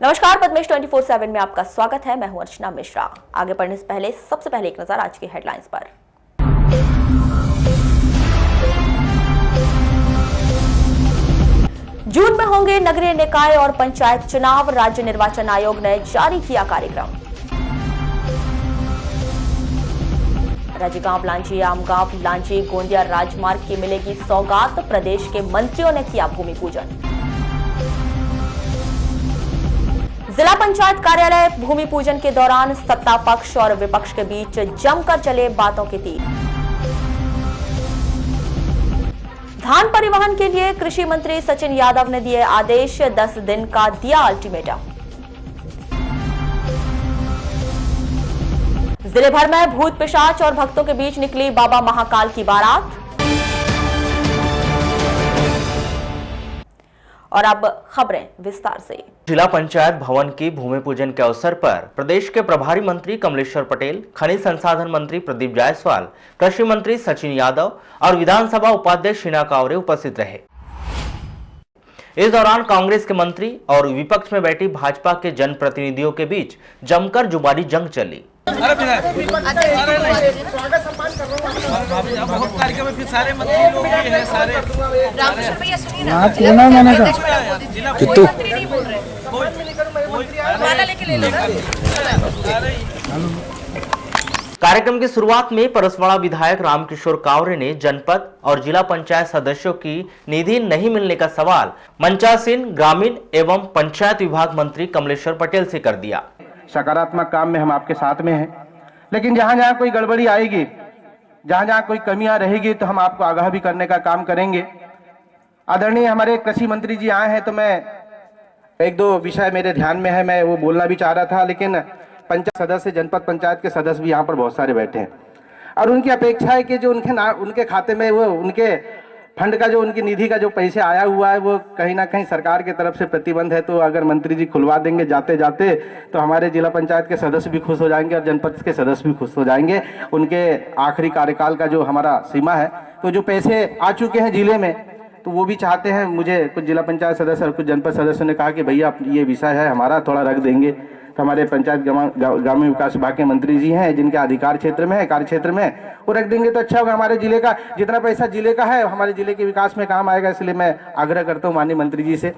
नमस्कार, पद्मेश 24/7 में आपका स्वागत है। मैं हूं अर्चना मिश्रा। आगे बढ़ने से पहले सबसे पहले एक नजर आज की हेडलाइंस पर। जून में होंगे नगरीय निकाय और पंचायत चुनाव, राज्य निर्वाचन आयोग ने जारी किया कार्यक्रम। राजीगांव लांजी आमगांव लांजी गोंदिया राजमार्ग की मिलेगी सौगात, प्रदेश के मंत्रियों ने किया भूमि पूजन। जिला पंचायत कार्यालय भूमि पूजन के दौरान सत्ता पक्ष और विपक्ष के बीच जमकर चले बातों के तीर। धान परिवहन के लिए कृषि मंत्री सचिन यादव ने दिए आदेश, 10 दिन का दिया अल्टीमेटम। जिले भर में भूत पिशाच और भक्तों के बीच निकली बाबा महाकाल की बारात। और अब खबरें विस्तार से। जिला पंचायत भवन की भूमि पूजन के अवसर पर प्रदेश के प्रभारी मंत्री कमलेश्वर पटेल, खनिज संसाधन मंत्री प्रदीप जायसवाल, कृषि मंत्री सचिन यादव और विधानसभा उपाध्यक्ष हीना कावरे उपस्थित रहे। इस दौरान कांग्रेस के मंत्री और विपक्ष में बैठी भाजपा के जनप्रतिनिधियों के बीच जमकर जुबानी जंग चली। बहुत कार्यक्रम में फिर सारे मंत्री लोग भी हैं, सारे कार्यक्रम की शुरुआत में परसवाड़ा विधायक रामकिशोर कावरे ने जनपद और जिला पंचायत सदस्यों की निधि नहीं मिलने का सवाल मंचासीन, ग्रामीण एवं पंचायत विभाग मंत्री कमलेश्वर पटेल से कर दिया। सकारात्मक काम में हम आपके साथ में हैं, लेकिन जहां जहां कोई गड़बड़ी आएगी, जहां जहां कोई कमियां रहेगी तो हम आपको आगाह भी करने का काम करेंगे। आदरणीय हमारे कृषि मंत्री जी आए हैं, तो मैं एक दो विषय मेरे ध्यान में है, मैं वो बोलना भी चाह रहा था, लेकिन पंचायत सदस्य, जनपद पंचायत के सदस्य भी यहाँ पर बहुत सारे बैठे हैं और उनकी अपेक्षा है कि जो उनके खाते में वो उनके फंड का जो उनकी निधि का जो पैसे आया हुआ है वो कहीं ना कहीं सरकार की तरफ से प्रतिबंध है। तो अगर मंत्री जी खुलवा देंगे जाते जाते तो हमारे जिला पंचायत के सदस्य भी खुश हो जाएंगे और जनपद के सदस्य भी खुश हो जाएंगे। उनके आखिरी कार्यकाल का जो हमारा सीमा है, तो जो पैसे आ चुके हैं जिले में, तो वो भी चाहते हैं। मुझे कुछ जिला पंचायत सदस्य और कुछ जनपद सदस्यों ने कहा कि भैया ये विषय है हमारा, थोड़ा रख देंगे। तो हमारे पंचायत ग्रामीण विकास विभाग के मंत्री जी हैं, जिनके अधिकार क्षेत्र में है, कार्य क्षेत्र में, वो रख देंगे तो अच्छा होगा। हमारे जिले का जितना पैसा जिले का है हमारे जिले के विकास में काम आएगा, इसलिए मैं आग्रह करता हूँ माननीय मंत्री जी से।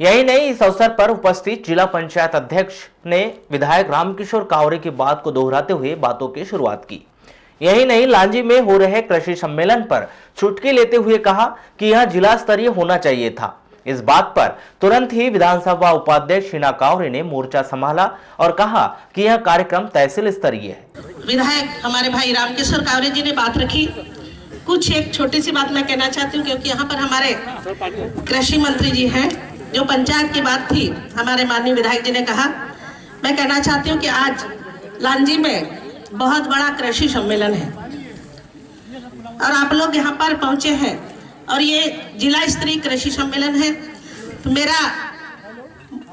यही नहीं, इस अवसर पर उपस्थित जिला पंचायत अध्यक्ष ने विधायक रामकिशोर कावरे की बात को दोहराते हुए बातों की शुरुआत की। यही नहीं, लांजी में हो रहे कृषि सम्मेलन पर चुटकी लेते हुए कहा कि यह जिला स्तरीय होना चाहिए था। इस बात पर तुरंत ही विधानसभा उपाध्यक्ष हीना कावरे ने मोर्चा संभाला और कहा कि यह कार्यक्रम तहसील स्तरीय है। विधायक हमारे भाई रामकिशोर कावरे जी ने बात रखी, कुछ एक छोटी सी बात मैं कहना चाहती हूँ, क्योंकि यहाँ पर हमारे कृषि मंत्री जी हैं। जो पंचायत की बात थी, हमारे माननीय विधायक जी ने कहा, मैं कहना चाहती हूँ कि आज लांजी में बहुत बड़ा कृषि सम्मेलन है और आप लोग यहाँ पर पहुंचे हैं और ये जिला स्तरीय कृषि सम्मेलन है। तो मेरा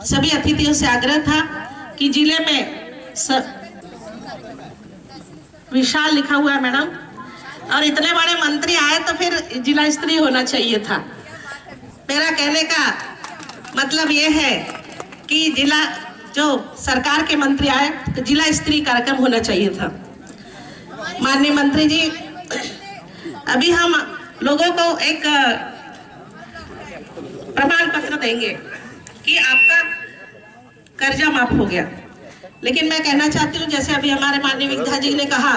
सभी अतिथियों से आग्रह था कि जिले में विशाल लिखा हुआ है मैडम, और इतने बड़े मंत्री आए तो फिर जिला स्तरीय होना चाहिए था। मेरा कहने का मतलब ये है कि जिला जो सरकार के मंत्री आए तो जिला स्तरीय कार्यक्रम होना चाहिए था। माननीय मंत्री जी, अभी हम लोगों को एक प्रमाण पत्र देंगे कि आपका कर्जा माफ हो गया, लेकिन मैं कहना चाहती हूँ, जैसे अभी हमारे माननीय विधायक जी ने कहा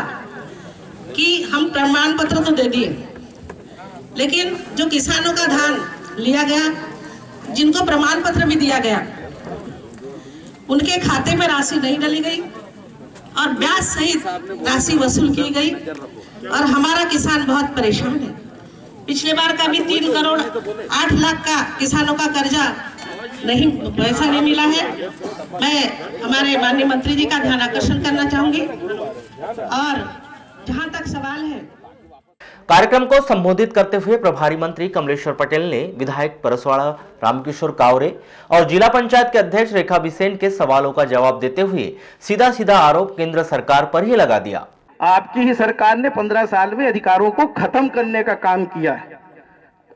कि हम प्रमाण पत्र तो दे दिए, लेकिन जो किसानों का धान लिया गया, जिनको प्रमाण पत्र भी दिया गया, उनके खाते में राशि नहीं डाली गई और ब्याज सहित राशि वसूल की गई और हमारा किसान बहुत परेशान है। पिछले बार का भी 3 करोड़ 8 लाख का किसानों का कर्जा नहीं, पैसा नहीं मिला है। मैं हमारे माननीय मंत्री जी का ध्यान आकर्षण करना चाहूंगी। और जहां तक सवाल है, कार्यक्रम को संबोधित करते हुए प्रभारी मंत्री कमलेश्वर पटेल ने विधायक परसवाड़ा रामकिशोर कावरे और जिला पंचायत के अध्यक्ष रेखा बिसेन के सवालों का जवाब देते हुए सीधा सीधा आरोप केंद्र सरकार पर ही लगा दिया। आपकी ही सरकार ने 15 साल में अधिकारों को खत्म करने का काम किया है।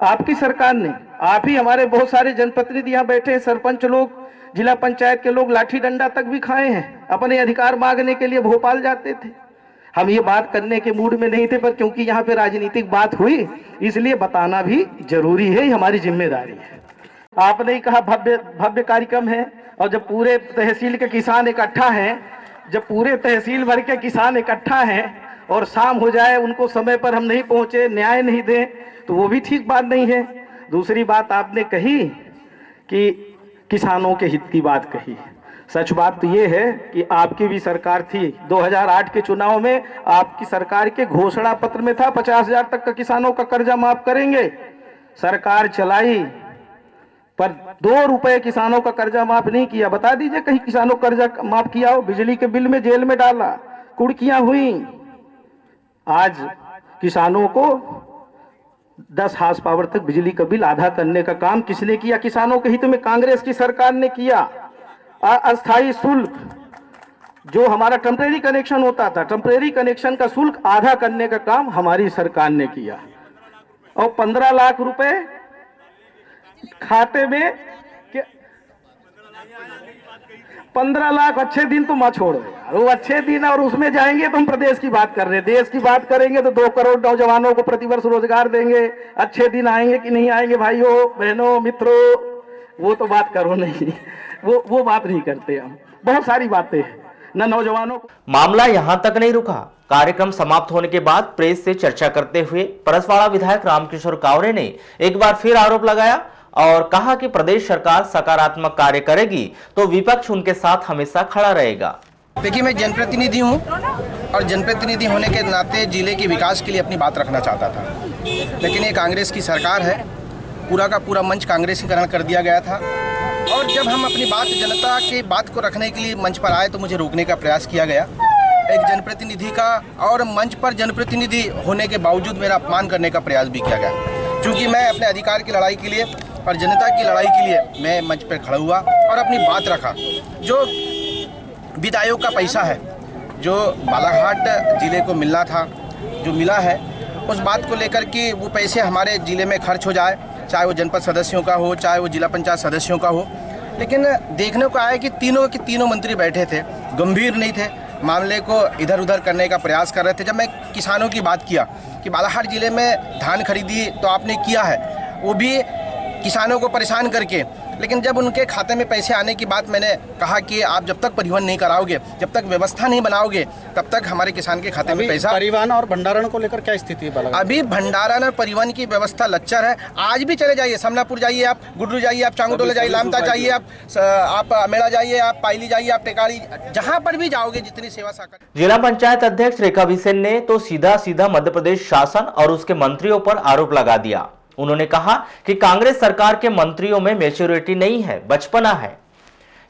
आपकी सरकार ने, आप ही हमारे बहुत सारे जनप्रतिनिधि यहाँ बैठे हैं, सरपंच लोग, जिला पंचायत के लोग लाठी डंडा तक भी खाए हैं। अपने अधिकार मांगने के लिए भोपाल जाते थे। हम ये बात करने के मूड में नहीं थे, पर क्योंकि यहाँ पे राजनीतिक बात हुई इसलिए बताना भी जरूरी है, हमारी जिम्मेदारी है। आपने ही कहा भव्य भव्य कार्यक्रम है, और जब पूरे तहसील के किसान इकट्ठा हैं, जब पूरे तहसील भर के किसान इकट्ठा हैं और शाम हो जाए, उनको समय पर हम नहीं पहुंचे, न्याय नहीं दें, तो वो भी ठीक बात नहीं है। दूसरी बात आपने कही कि किसानों के हित की बात कही। सच बात तो ये है कि आपकी भी सरकार थी, 2008 के चुनाव में आपकी सरकार के घोषणा पत्र में था 50,000 तक का किसानों का कर्जा माफ करेंगे। सरकार चलाई पर 2 रुपए किसानों का कर्जा माफ नहीं किया। बता दीजिए कहीं किसानों का कर्जा माफ किया हो? बिजली के बिल में जेल में डाला, कुड़कियां हुई। आज किसानों को 10 हार्स पावर तक बिजली का बिल आधा करने का काम किसने किया? किसानों के हित में कांग्रेस की सरकार ने किया। अस्थायी शुल्क जो हमारा टेम्परेरी कनेक्शन होता था, टेम्परेरी कनेक्शन का शुल्क आधा करने का काम हमारी सरकार ने किया। और 15 लाख रुपए खाते में, 15 लाख अच्छे दिन तो मत छोड़ो यार, वो अच्छे दिन और उसमें जाएंगे तो हम प्रदेश की बात कर रहे हैं। देश की बात करेंगे तो 2 करोड़ नौजवानों को प्रतिवर्ष रोजगार देंगे। अच्छे दिन आएंगे कि नहीं आएंगे भाइयों बहनों मित्रों, वो तो बात करो नहीं, वो बात नहीं करते हम। बहुत सारी बातें हैं न नौजवानों को। मामला यहां तक नहीं रुका। कार्यक्रम समाप्त होने के बाद प्रेस से चर्चा करते हुए परसवाड़ा विधायक रामकिशोर कावरे ने एक बार फिर आरोप लगाया और कहा कि प्रदेश सरकार सकारात्मक कार्य करेगी तो विपक्ष उनके साथ हमेशा खड़ा रहेगा। देखिए, मैं जनप्रतिनिधि हूँ और जनप्रतिनिधि होने के नाते जिले के विकास के लिए अपनी बात रखना चाहता था, लेकिन ये कांग्रेस की सरकार है, पूरा का पूरा मंच कांग्रेसीकरण कर दिया गया था। और जब हम अपनी बात जनता की बात को रखने के लिए मंच पर आए तो मुझे रोकने का प्रयास किया गया, एक जनप्रतिनिधि का, और मंच पर जनप्रतिनिधि होने के बावजूद मेरा अपमान करने का प्रयास भी किया गया। क्योंकि मैं अपने अधिकार की लड़ाई के लिए और जनता की लड़ाई के लिए मैं मंच पर खड़ा हुआ और अपनी बात रखा। जो वित्त आयोग का पैसा है जो बालाघाट जिले को मिलना था, जो मिला है, उस बात को लेकर के वो पैसे हमारे ज़िले में खर्च हो जाए, चाहे वो जनपद सदस्यों का हो, चाहे वो जिला पंचायत सदस्यों का हो। लेकिन देखने को आया कि तीनों के तीनों मंत्री बैठे थे, गंभीर नहीं थे, मामले को इधर उधर करने का प्रयास कर रहे थे। जब मैं किसानों की बात किया कि बालाघाट जिले में धान खरीदी तो आपने किया है, वो भी किसानों को परेशान करके, लेकिन जब उनके खाते में पैसे आने की बात मैंने कहा कि आप जब तक परिवहन नहीं कराओगे, जब तक व्यवस्था नहीं बनाओगे, तब तक हमारे किसान के खाते में पैसा। परिवहन और भंडारण को लेकर क्या स्थिति है? अभी भंडारण और परिवहन की व्यवस्था लच्चर है। आज भी चले जाइए, समनापुर जाइए आप, गुड्रू जाइए आप, चांगुटोला जाइए, लामता जाइए आप मेला जाइए आप, पाइली जाइए आप, टेकारी, जहाँ पर भी जाओगे जितनी सेवा साकर। जिला पंचायत अध्यक्ष रेखा बिसेन ने तो सीधा मध्य प्रदेश शासन और उसके मंत्रियों पर आरोप लगा दिया। उन्होंने कहा कि कांग्रेस सरकार के मंत्रियों में मैच्योरिटी नहीं है, बचपना है।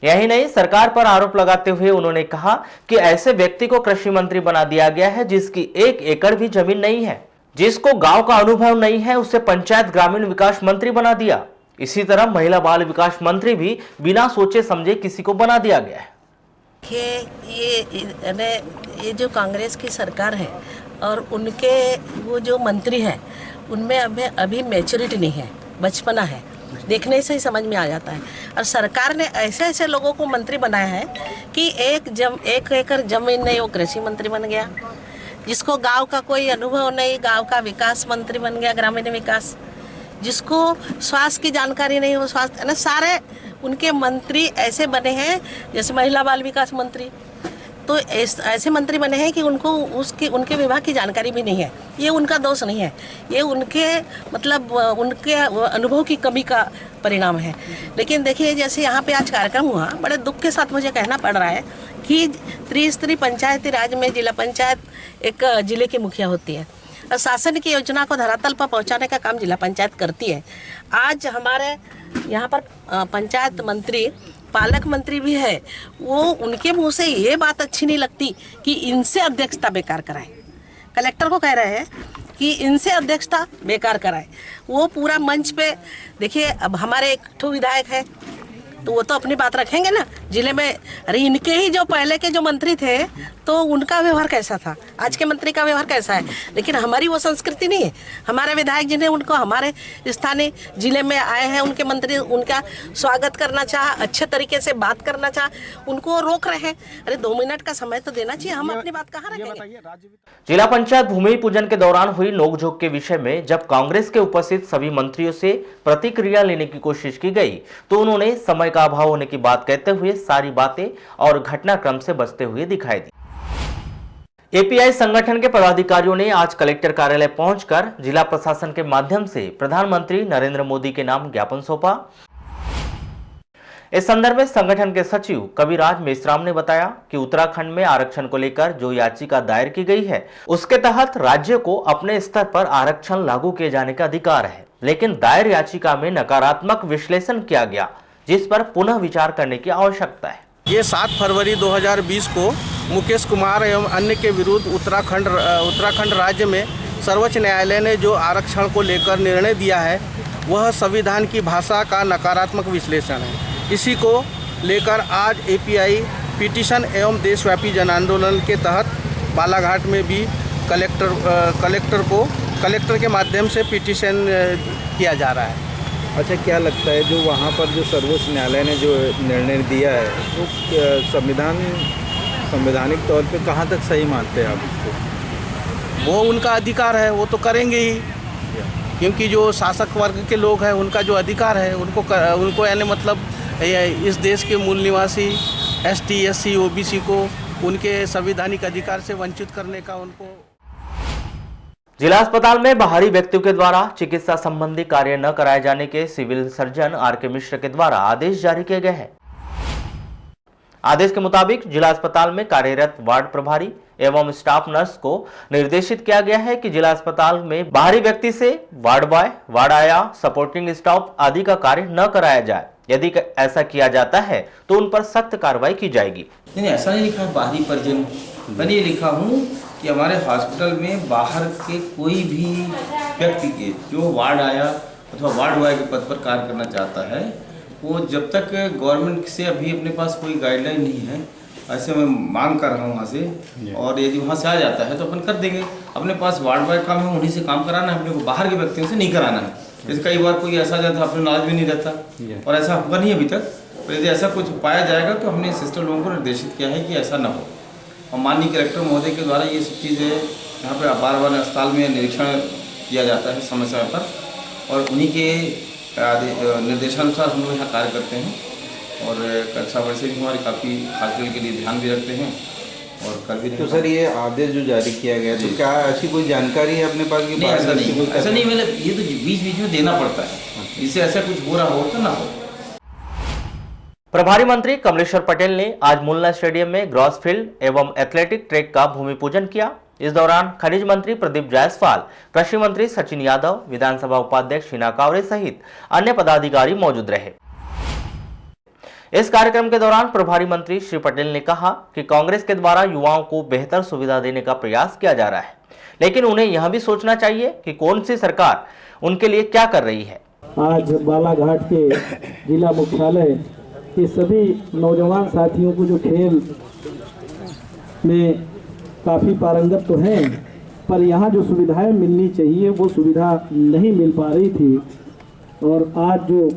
यही नहीं, सरकार पर आरोप लगाते हुए उन्होंने कहा कि ऐसे व्यक्ति को कृषि मंत्री बना दिया गया है जिसकी 1 एकड़ भी जमीन नहीं है, जिसको गांव का अनुभव नहीं है, उसे पंचायत ग्रामीण विकास मंत्री बना दिया। इसी तरह महिला बाल विकास मंत्री भी बिना सोचे समझे किसी को बना दिया गया है। ये जो कांग्रेस की सरकार है और उनके वो जो मंत्री हैं उनमें अभी मैच्योरिटी नहीं है, बचपना है, देखने से ही समझ में आ जाता है। और सरकार ने ऐसे ऐसे लोगों को मंत्री बनाया है कि 1 एकड़ जमीन नहीं, वो कृषि मंत्री बन गया। जिसको गांव का कोई अनुभव नहीं, गांव का विकास मंत्री बन गया, ग्रामीण विकास। जिसको स्वास्थ्य की जानकारी नहीं, वो स्वास्थ्य, सारे उनके मंत्री ऐसे बने हैं जैसे महिला बाल विकास मंत्री। तो ऐसे मंत्री बने हैं कि उनको उनके विभाग की जानकारी भी नहीं है। ये उनका दोष नहीं है, ये उनके उनके अनुभव की कमी का परिणाम है। लेकिन देखिए, जैसे यहाँ पे आज कार्यक्रम हुआ, बड़े दुख के साथ मुझे कहना पड़ रहा है कि त्रिस्तरीय पंचायती राज में जिला पंचायत एक जिले की मुखिया होती है और शासन की योजना को धरातल पर पहुँचाने का काम जिला पंचायत करती है। आज हमारे यहाँ पर पंचायत मंत्री, पालक मंत्री भी है, वो उनके मुंह से ये बात अच्छी नहीं लगती कि इनसे अध्यक्षता बेकार कराए। कलेक्टर को कह रहे हैं कि इनसे अध्यक्षता बेकार कराए। वो पूरा मंच पे देखिए, अब हमारे एक ठो विधायक है, तो वो तो अपनी बात रखेंगे ना जिले में। अरे इनके ही जो पहले के जो मंत्री थे तो उनका व्यवहार कैसा था, आज के मंत्री का व्यवहार कैसा है। लेकिन हमारी वो संस्कृति नहीं है। हमारे विधायक जी ने उनको हमारे स्थानीय जिले में आए हैं, उनके मंत्री उनका स्वागत करना चाह, अच्छे तरीके से बात करना चाह, उनको रोक रहे हैं। अरे 2 मिनट का समय तो देना चाहिए, हम अपनी बात कहाँ रखेंगे। जिला पंचायत भूमि पूजन के दौरान हुई नोकझोंक के विषय में जब कांग्रेस के उपस्थित सभी मंत्रियों से प्रतिक्रिया लेने की कोशिश की गई तो उन्होंने समय का अभाव होने की बात कहते हुए सारी बातें और घटनाक्रम से बचते हुए दिखाई दी। एपीआई संगठन के पदाधिकारियों ने आज कलेक्टर कार्यालय पहुंचकर जिला प्रशासन के माध्यम से प्रधानमंत्री नरेंद्र मोदी के नाम ज्ञापन सौंपा। इस संदर्भ में संगठन के सचिव कविराज मेश्राम ने बताया कि उत्तराखंड में आरक्षण को लेकर जो याचिका दायर की गई है उसके तहत राज्य को अपने स्तर पर आरक्षण लागू किए जाने का अधिकार है, लेकिन दायर याचिका में नकारात्मक विश्लेषण किया गया जिस पर पुनः विचार करने की आवश्यकता है। ये 7 फरवरी 2020 को मुकेश कुमार एवं अन्य के विरुद्ध उत्तराखंड राज्य में सर्वोच्च न्यायालय ने जो आरक्षण को लेकर निर्णय दिया है वह संविधान की भाषा का नकारात्मक विश्लेषण है। इसी को लेकर आज एपीआई पिटीशन एवं देशव्यापी जन आंदोलन के तहत बालाघाट में भी कलेक्टर के माध्यम से पिटीशन किया जा रहा है। अच्छा, क्या लगता है जो वहाँ पर जो सर्वोच्च न्यायालय ने जो निर्णय दिया है वो संवैधानिक तौर पे कहाँ तक सही मानते हैं आप उसको? वो उनका अधिकार है, वो तो करेंगे ही, क्योंकि जो शासक वर्ग के लोग हैं उनका जो अधिकार है उनको यानी मतलब इस देश के मूल निवासी ST SC OBC को उनके संवैधानिक अधिकार से वंचित करने का उनको। जिला अस्पताल में बाहरी व्यक्तियों के द्वारा चिकित्सा संबंधी कार्य न कराए जाने के सिविल सर्जन RK मिश्र के द्वारा आदेश जारी किए गए हैं। आदेश के मुताबिक जिला अस्पताल में कार्यरत वार्ड प्रभारी एवं स्टाफ नर्स को निर्देशित किया गया है कि जिला अस्पताल में बाहरी व्यक्ति से वार्ड बॉय, वार्ड आया, सपोर्टिंग स्टाफ आदि का कार्य न कराया जाए। यदि ऐसा किया जाता है तो उन पर सख्त कार्रवाई की जाएगी। नहीं, ऐसा नहीं लिखा है बाहरी परिजन, मैंने ये लिखा हूँ कि हमारे हॉस्पिटल में बाहर के कोई भी व्यक्ति के जो वार्ड आया अथवा वार्ड बॉय के पद पर कार्य करना चाहता है वो जब तक गवर्नमेंट से अभी अपने पास कोई गाइडलाइन नहीं है, ऐसे मैं मांग कर रहा हूँ वहाँ से, और यदि वहाँ से आ जाता है तो अपन कर देंगे। अपने पास वार्ड बॉय काम है, उन्हीं से काम कराना है, अपने को बाहर के व्यक्तियों से नहीं कराना है। जैसे कई बार कोई ऐसा जाता है अपने नॉलेज भी नहीं रहता और ऐसा हुआ नहीं अभी तक, तो यदि ऐसा कुछ पाया जाएगा तो हमने सिस्टर लोगों को निर्देशित किया है कि ऐसा न हो। और माननीय कलेक्टर महोदय के द्वारा ये सब चीज़ें यहाँ पर बार-बार अस्पताल में निरीक्षण किया जाता है समय समय पर, और उन्हीं के निर्देशानुसार हम लोग यहाँ कार्य करते हैं। और कक्षा वर्ष भी हमारी काफ़ी हॉस्पिटल के लिए ध्यान भी रखते हैं और कर भी। तो सर ये आदेश जो जारी किया गया तो क्या ऐसी कोई जानकारी है अपने पास? नहीं, ऐसा नहीं, मतलब ये तो बीच बीच में देना पड़ता है, इससे ऐसा कुछ हो रहा हो तो ना हो। प्रभारी मंत्री कमलेश्वर पटेल ने आज मुल्ला स्टेडियम में ग्रॉस फील्ड एवं एथलेटिक ट्रैक का भूमि पूजन किया। इस दौरान खनिज मंत्री प्रदीप जायसवाल, कृषि मंत्री सचिन यादव, विधानसभा उपाध्यक्ष हिना कावरे सहित अन्य पदाधिकारी मौजूद रहे। इस कार्यक्रम के दौरान प्रभारी मंत्री श्री पटेल ने कहा कि कांग्रेस के द्वारा युवाओं को बेहतर सुविधा देने का प्रयास किया जा रहा है, लेकिन उन्हें यह भी सोचना चाहिए कि कौन सी सरकार उनके लिए क्या कर रही है। आज बालाघाट के जिला मुख्यालय के सभी नौजवान साथियों को जो खेल में काफ़ी पारंगत तो हैं, पर यहाँ जो सुविधाएं मिलनी चाहिए वो सुविधा नहीं मिल पा रही थी। और आज जो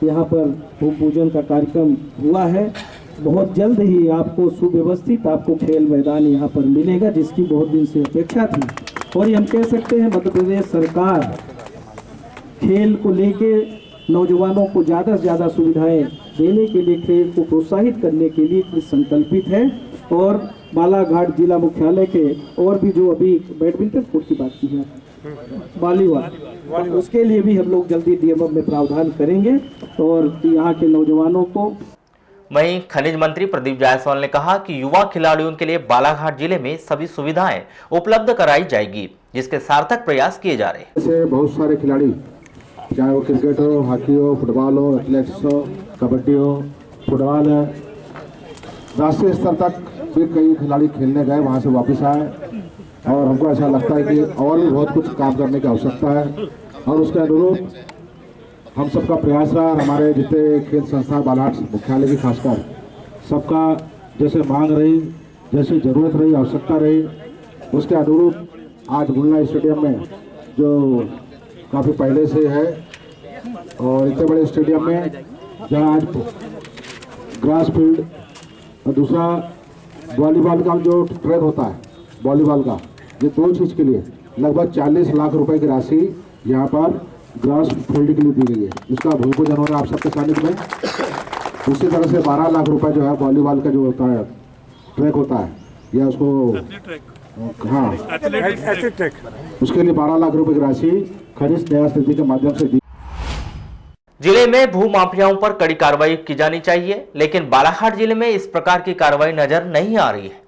यहाँ पर भूमि पूजन का कार्यक्रम हुआ है, बहुत जल्द ही आपको सुव्यवस्थित आपको खेल मैदान यहाँ पर मिलेगा, जिसकी बहुत दिन से अपेक्षा थी। और ये हम कह सकते हैं मध्य प्रदेश सरकार खेल को लेके नौजवानों को ज़्यादा से ज़्यादा सुविधाएं देने के लिए, खेल को प्रोत्साहित करने के लिए संकल्पित है। और बालाघाट जिला मुख्यालय के और भी जो अभी बैडमिंटन कोर्ट की बात की है, वॉलीबॉल, उसके लिए भी हम लोग जल्दी DMF में प्रावधान करेंगे और यहाँ के नौजवानों को। वहीं खनिज मंत्री प्रदीप जायसवाल ने कहा कि युवा खिलाड़ियों के लिए बालाघाट जिले में सभी सुविधाएं उपलब्ध कराई जाएगी, जिसके सार्थक प्रयास किए जा रहे हैं। ऐसे बहुत सारे खिलाड़ी, चाहे वो क्रिकेट हो, हॉकी हो, फुटबॉल हो, एथलेटिक्स हो, कबड्डी हो, फुटबॉल है, राष्ट्रीय स्तर तक भी कई खिलाड़ी खेलने गए, वहाँ से वापस आए। और हमको ऐसा लगता है कि और भी बहुत कुछ काम करने की आवश्यकता है और उसके अनुरूप हम सबका प्रयास रहा, हमारे जितने खेल संस्था बालाघाट मुख्यालय की खासकर सबका जैसे मांग रही, जैसी ज़रूरत रही, आवश्यकता रही, उसके अनुरूप आज गुलना स्टेडियम में जो काफ़ी पहले से है और इतने बड़े स्टेडियम में जहाँ आज ग्रास फील्ड और दूसरा वॉलीबॉल का जो ट्रैक होता है वॉलीबॉल का, ये दो चीज़ के लिए लगभग 40 लाख रुपए की राशि यहाँ पर ग्रास फील्ड के लिए दी गई है, जिसका भूमि पूजन हो रहा है आप सबके सानिध्य में। दूसरी तरह से 12 लाख रुपए जो है वॉलीबॉल का जो होता है ट्रैक होता है या उसको हाँ उसके लिए 12 लाख रुपए की राशि खनिज न्यास निधि के माध्यम से दी। जिले में भू माफियाओं पर कड़ी कार्रवाई की जानी चाहिए, लेकिन बालाघाट जिले में इस प्रकार की कार्रवाई नजर नहीं आ रही है।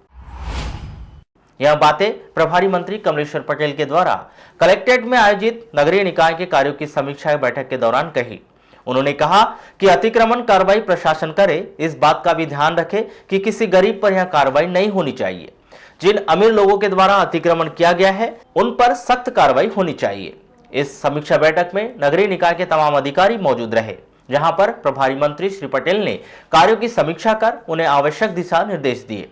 यह बातें प्रभारी मंत्री कमलेश्वर पटेल के द्वारा कलेक्ट्रेट में आयोजित नगरीय निकाय के कार्यों की समीक्षा बैठक के दौरान कही। उन्होंने कहा कि अतिक्रमण कार्रवाई प्रशासन करे, इस बात का भी ध्यान रखे कि किसी गरीब पर यह कार्रवाई नहीं होनी चाहिए। जिन अमीर लोगों के द्वारा अतिक्रमण किया गया है उन पर सख्त कार्रवाई होनी चाहिए। इस समीक्षा बैठक में नगरीय निकाय के तमाम अधिकारी मौजूद रहे, जहां पर प्रभारी मंत्री श्री पटेल ने कार्यों की समीक्षा कर उन्हें आवश्यक दिशा निर्देश दिए।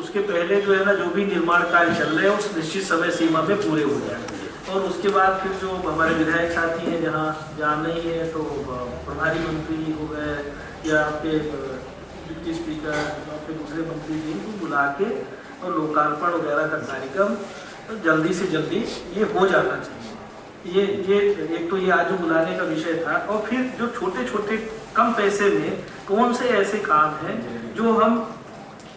उसके पहले जो है ना, जो भी निर्माण कार्य चल रहे हैं उस निश्चित समय सीमा में पूरे हो जाए और उसके बाद फिर जो हमारे विधायक साथी हैं जहाँ नहीं है तो प्रभारी मंत्री हो गए या आपके डिप्टी स्पीकर आपके दूसरे मंत्री जी को बुला के और लोकार्पण वगैरह का कार्यक्रम तो जल्दी से जल्दी ये हो जाना चाहिए। ये एक तो ये आज बुलाने का विषय था और फिर जो छोटे छोटे कम पैसे में कौन से ऐसे काम हैं जो हम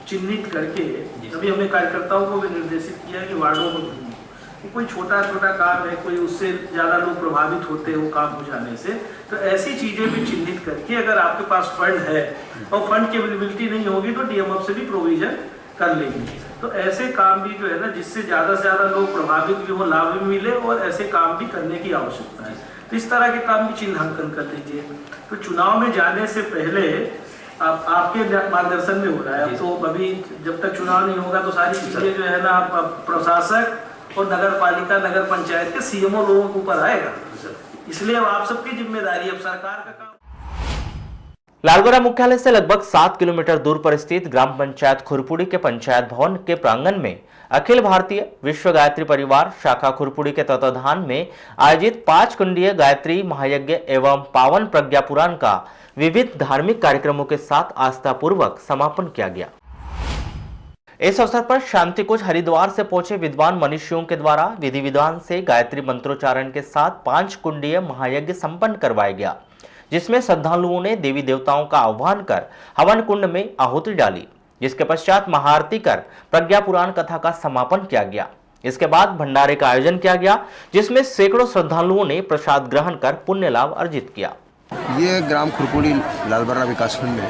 चिन्हित करके अभी हमने कार्यकर्ताओं को भी निर्देशित किया कि वार्डों में कोई छोटा छोटा काम है, कोई उससे ज़्यादा लोग प्रभावित होते हैं वो काम हो जाने से, तो ऐसी चीज़ें भी चिन्हित करके अगर आपके पास फंड है और फंड की अवेलेबिलिटी नहीं होगी तो डीएमएफ से भी प्रोविजन कर लेंगे। तो ऐसे काम भी जो है ना, जिससे ज़्यादा से ज़्यादा लोग प्रभावित भी हो, लाभ भी मिले और ऐसे काम भी करने की आवश्यकता है। तो इस तरह के काम भी चिन्हांकन कर लीजिए। तो चुनाव में जाने से पहले आपके मार्गदर्शन में हो रहा है। तो अभी जब तक चुनाव नहीं होगा तो सारी चीजें जो है ना प्रशासक और नगर पालिका नगर पंचायत के सीएमओ लोगों के ऊपर आएगा। इसलिए अब आप सबकी जिम्मेदारी, अब सरकार का काम। लालगोरा मुख्यालय से लगभग 7 किलोमीटर दूर पर स्थित ग्राम पंचायत खुरपुड़ी के पंचायत भवन के प्रांगण में अखिल भारतीय विश्व गायत्री परिवार शाखा खुरपुड़ी के तत्वाधान में आयोजित 5 कुंडीय गायत्री महायज्ञ एवं पावन प्रज्ञा पुराण का विविध धार्मिक कार्यक्रमों के साथ आस्थापूर्वक समापन किया गया। इस अवसर पर शांति कुंज हरिद्वार से पहुंचे विद्वान मनुष्यों के द्वारा विधि विधान से गायत्री मंत्रोच्चारण के साथ 5 कुंडीय महायज्ञ संपन्न करवाया गया, जिसमें श्रद्धालुओं ने देवी देवताओं का आह्वान कर हवन कुंड में आहुति डाली, जिसके पश्चात महाआरती कर प्रज्ञा पुराण कथा का समापन किया गया। इसके बाद भंडारे का आयोजन किया गया, जिसमें सैकड़ों श्रद्धालुओं ने प्रसाद ग्रहण कर पुण्य लाभ अर्जित किया। ये ग्राम खुरपुड़ी लालबर्रा विकासखंड में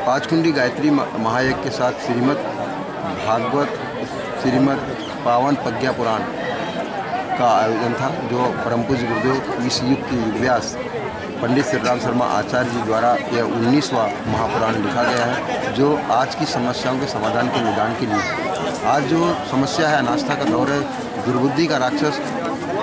5 कुंडी गायत्री महायज्ञ के साथ श्रीमद् भागवत श्रीमद् पावन प्रज्ञा पुराण का आयोजन था, जो परम पूज्य गुरुदेव इस युग की व्यास पंडित श्री राम शर्मा आचार्य जी द्वारा यह 19वां महापुराण लिखा गया है, जो आज की समस्याओं के समाधान के निदान के लिए। आज जो समस्या है, अनास्था का दौर है, दुर्बुद्धि का राक्षस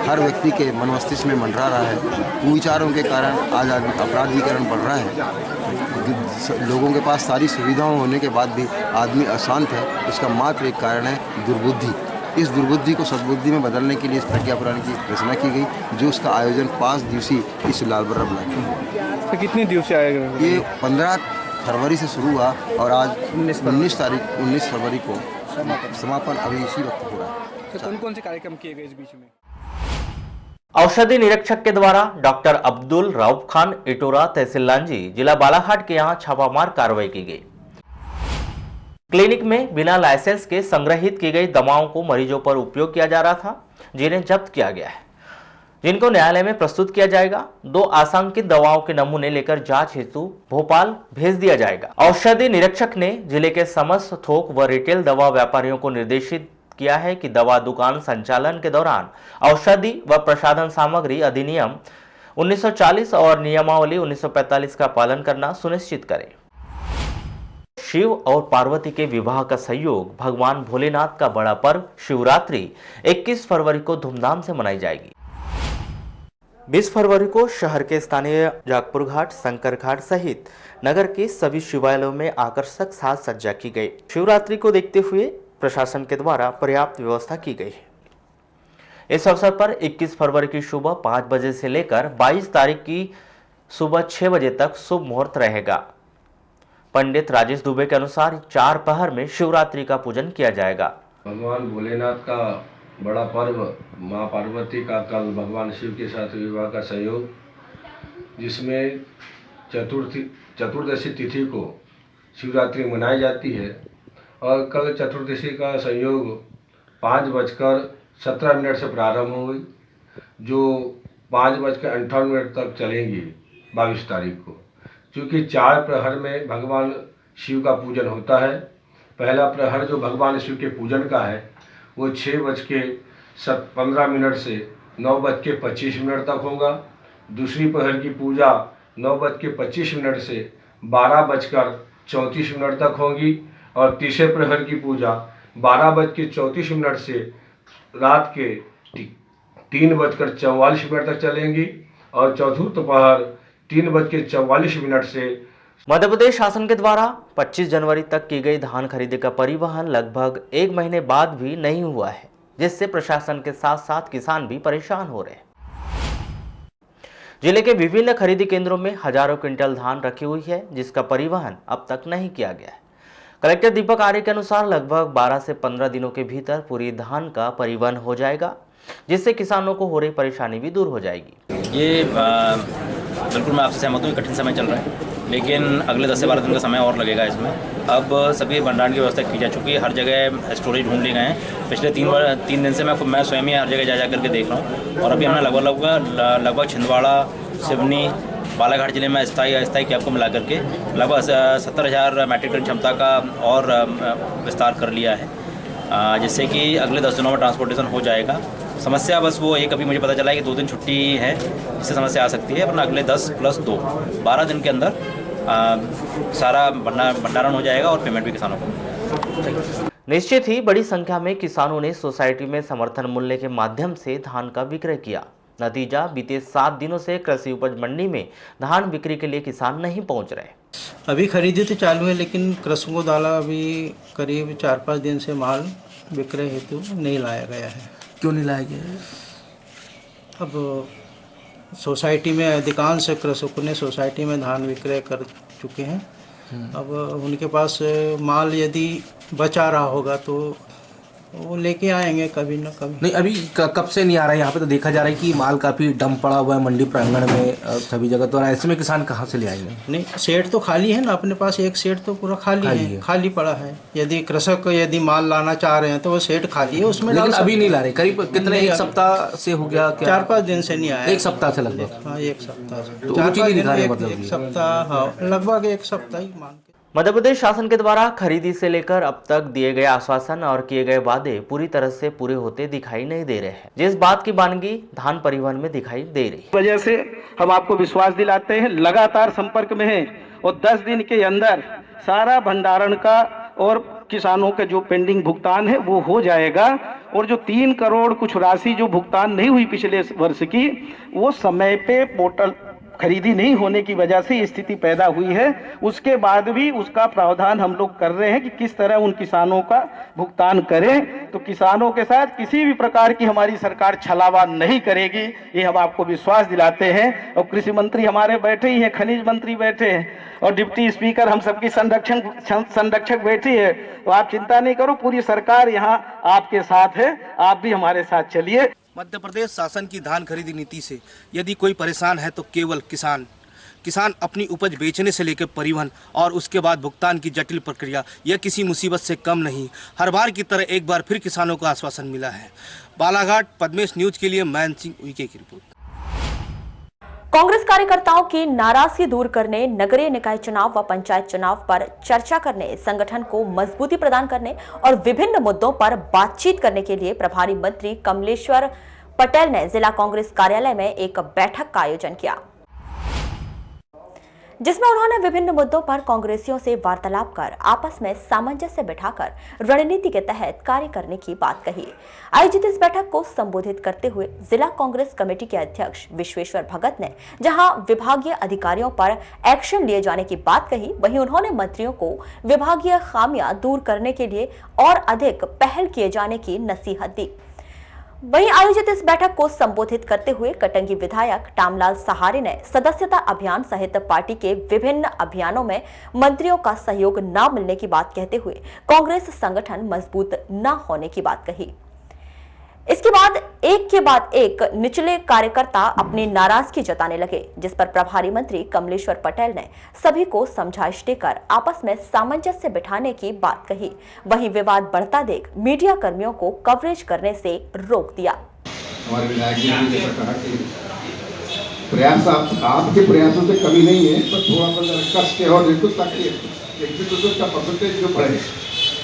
हर व्यक्ति के मन मस्तिष्क में मंडरा रहा है। कुविचारों के कारण आज अपराधीकरण बढ़ रहा है। लोगों के पास सारी सुविधाओं होने के बाद भी आदमी अशांत है। इसका मात्र एक कारण है दुर्बुद्धि। इस दुर्बुद्धि को सद्बुद्धि में बदलने के लिए इस प्रज्ञा पुराण की रचना की गई, जो उसका आयोजन 5 दिवसीय इस लालबर्रा ब्लॉक में हुआ। तो कितने दिवसीय आएगा? ये 15 फरवरी से शुरू हुआ और आज 19 फरवरी को समापन अभी इसी वक्त हो रहा है। तो कौन कौन से कार्यक्रम किए गए इस बीच में? औषधि निरीक्षक के द्वारा डॉक्टर अब्दुल रऊफ खान इटोरा तहसील लांजी जिला बालाघाट के यहां छापामार कार्रवाई की गई। क्लिनिक में बिना लाइसेंस के संग्रहित की गई दवाओं को मरीजों पर उपयोग किया जा रहा था, जिन्हें जब्त किया गया है, जिनको न्यायालय में प्रस्तुत किया जाएगा। 2 आशंकित दवाओं के नमूने लेकर जांच हेतु भोपाल भेज दिया जाएगा। औषधि निरीक्षक ने जिले के समस्त थोक व रिटेल दवा व्यापारियों को निर्देशित किया है कि दवा दुकान संचालन के दौरान औषधि व प्रसाधन सामग्री अधिनियम 1940 और नियमावली 1945 का पालन करना सुनिश्चित करें। शिव और पार्वती के विवाह का संयोग भगवान भोलेनाथ का बड़ा पर्व शिवरात्रि 21 फरवरी को धूमधाम से मनाई जाएगी। 20 फरवरी को शहर के स्थानीय जागपुर घाट, शंकर घाट सहित नगर के सभी शिवालयों में आकर्षक साज सज्जा की गई। शिवरात्रि को देखते हुए प्रशासन के द्वारा पर्याप्त व्यवस्था की गई है। इस अवसर पर 21 फरवरी की सुबह 5 बजे से लेकर 22 तारीख की सुबह 6 बजे तक शुभ मुहूर्त रहेगा। पंडित राजेश दुबे के अनुसार 4 पहर में शिवरात्रि का पूजन किया जाएगा। भगवान भोलेनाथ का बड़ा पर्व माँ पार्वती का कल भगवान शिव के साथ विवाह का संयोग, जिसमें चतुर्दशी तिथि को शिवरात्रि मनाई जाती है और कल चतुर्दशी का संयोग 5:17 से प्रारंभ हुई, जो 5:58 तक चलेंगी 22 तारीख को। क्योंकि 4 प्रहर में भगवान शिव का पूजन होता है। पहला प्रहर जो भगवान शिव के पूजन का है वो 6:15 से 9:25 तक होगा। दूसरी प्रहर की पूजा 9:25 से 12:34 तक होगी और तीसरे प्रहर की पूजा 12:34 से रात के 3:44 तक चलेंगी और चौथी प्रहर 3:44 से। मध्य प्रदेश शासन के द्वारा 25 जनवरी तक की गई धान खरीदी का परिवहन लगभग 1 महीने बाद भी नहीं हुआ है, जिससे प्रशासन के साथ साथ किसान भी परेशान हो रहे हैं। जिले के विभिन्न खरीदी केंद्रों में हजारों क्विंटल धान रखी हुई है, जिसका परिवहन अब तक नहीं किया गया है। कलेक्टर दीपक आर्य के अनुसार लगभग 12 से 15 दिनों के भीतर पूरी धान का परिवहन हो जाएगा, जिससे किसानों को हो रही परेशानी भी दूर हो जाएगी। ये बिल्कुल मैं आपसे सहमत हूँ, कठिन समय चल रहा है, लेकिन अगले 10 से 12 दिन का समय और लगेगा इसमें। अब सभी भंडारण की व्यवस्था की जा चुकी है, हर जगह स्टोरेज ढूंढ लिए गए हैं। पिछले 3 दिन से मैं स्वयं ही हर जगह जा करके देख रहा हूँ और अभी हमने लगभग छिंदवाड़ा, सिवनी, बालाघाट जिले में अस्थायी कैंप को मिला करके लगभग 70,000 मैट्रिक टन क्षमता का और विस्तार कर लिया है, जिससे कि अगले 10 दिनों में ट्रांसपोर्टेशन हो जाएगा। समस्या बस वो एक अभी मुझे पता चला है कि 2 दिन छुट्टी है, इससे समस्या आ सकती है, वरना अगले 10 + 2 12 दिन के अंदर सारा भंडारण हो जाएगा और पेमेंट भी किसानों को। निश्चित ही बड़ी संख्या में किसानों ने सोसाइटी में समर्थन मूल्य के माध्यम से धान का विक्रय किया। नतीजा, बीते 7 दिनों से कृषि उपज मंडी में धान बिक्री के लिए किसान नहीं पहुंच रहे। अभी खरीदी तो चालू है, लेकिन कृषकों द्वारा अभी करीब 4-5 दिन से माल विक्रय हेतु नहीं लाया गया है। क्यों नहीं लाया गया है? अब सोसाइटी में अधिकांश कृषकों ने सोसाइटी में धान विक्रय कर चुके हैं। अब उनके पास माल यदि बचा रहा होगा तो वो लेके आएंगे कभी न कभी। नहीं, अभी कब से नहीं आ रहा है? यहाँ पे तो देखा जा रहा है कि माल काफ़ी डंप पड़ा हुआ है मंडी प्रांगण में सभी जगह, तो ऐसे में किसान कहाँ से ले आएंगे? नहीं, शेड तो खाली है ना, अपने पास एक शेड तो पूरा खाली पड़ा है। यदि कृषक माल लाना चाह रहे हैं तो वो शेड खाली है, उसमें लेकिन अभी नहीं ला रहे। करीब कितने, 1 सप्ताह से हो गया? 4-5 दिन से नहीं आया। 1 सप्ताह से लगभग? हाँ, 1 सप्ताह से। तो रुचि दिखा रहे मतलब? 1 सप्ताह, हाँ, लगभग 1 सप्ताह ही मान। मध्य प्रदेश शासन के द्वारा खरीदी से लेकर अब तक दिए गए आश्वासन और किए गए वादे पूरी तरह से पूरे होते दिखाई नहीं दे रहे हैं, जिस बात की वानगी धान परिवहन में दिखाई दे रही है। वजह से हम आपको विश्वास दिलाते हैं, लगातार संपर्क में हैं और 10 दिन के अंदर सारा भंडारण का और किसानों के जो पेंडिंग भुगतान है वो हो जाएगा। और जो 3 करोड़ कुछ राशि जो भुगतान नहीं हुई पिछले वर्ष की, वो समय पे पोर्टल खरीदी नहीं होने की वजह से स्थिति पैदा हुई है। उसके बाद भी उसका प्रावधान हम लोग कर रहे हैं कि किस तरह उन किसानों का भुगतान करें। तो किसानों के साथ किसी भी प्रकार की हमारी सरकार छलावा नहीं करेगी, ये हम आपको विश्वास दिलाते हैं। और कृषि मंत्री हमारे बैठे ही हैं, खनिज मंत्री बैठे हैं और डिप्टी स्पीकर हम सबकी संरक्षक बैठी है। तो आप चिंता नहीं करो, पूरी सरकार यहाँ आपके साथ है, आप भी हमारे साथ चलिए। मध्य प्रदेश शासन की धान खरीदी नीति से यदि कोई परेशान है तो केवल किसान अपनी उपज बेचने से लेकर परिवहन और उसके बाद भुगतान की जटिल प्रक्रिया, यह किसी मुसीबत से कम नहीं। हर बार की तरह एक बार फिर किसानों को आश्वासन मिला है। बालाघाट, पद्मेश न्यूज के लिए मान सिंह उइके की रिपोर्ट। कांग्रेस कार्यकर्ताओं की नाराजगी दूर करने, नगरीय निकाय चुनाव व पंचायत चुनाव पर चर्चा करने, संगठन को मजबूती प्रदान करने और विभिन्न मुद्दों पर बातचीत करने के लिए प्रभारी मंत्री कमलेश्वर पटेल ने जिला कांग्रेस कार्यालय में एक बैठक का आयोजन किया। जिसमें उन्होंने विभिन्न मुद्दों पर कांग्रेसियों से वार्तालाप कर आपस में सामंजस्य बिठाकर रणनीति के तहत कार्य करने की बात कही। आयोजित इस बैठक को संबोधित करते हुए जिला कांग्रेस कमेटी के अध्यक्ष विश्वेश्वर भगत ने जहां विभागीय अधिकारियों पर एक्शन लिए जाने की बात कही, वहीं उन्होंने मंत्रियों को विभागीय खामियां दूर करने के लिए और अधिक पहल किए जाने की नसीहत दी। वहीं आयोजित इस बैठक को संबोधित करते हुए कटंगी विधायक टामलाल सहारे ने सदस्यता अभियान सहित पार्टी के विभिन्न अभियानों में मंत्रियों का सहयोग न मिलने की बात कहते हुए कांग्रेस संगठन मजबूत न होने की बात कही। इसके बाद एक निचले कार्यकर्ता अपनी नाराजगी जताने लगे, जिस पर प्रभारी मंत्री कमलेश्वर पटेल ने सभी को समझाइश देकर आपस में सामंजस्य बिठाने की बात कही। वहीं विवाद बढ़ता देख मीडिया कर्मियों को कवरेज करने से रोक दिया। हमारे विधायक जी ने जैसा कहा कि प्रयास आपके प्रयासों से कमी नहीं है, पर थोड़ा सा कस के और देखो ताकि एग्जीक्यूटिव का परसेंटेज जो बढ़े।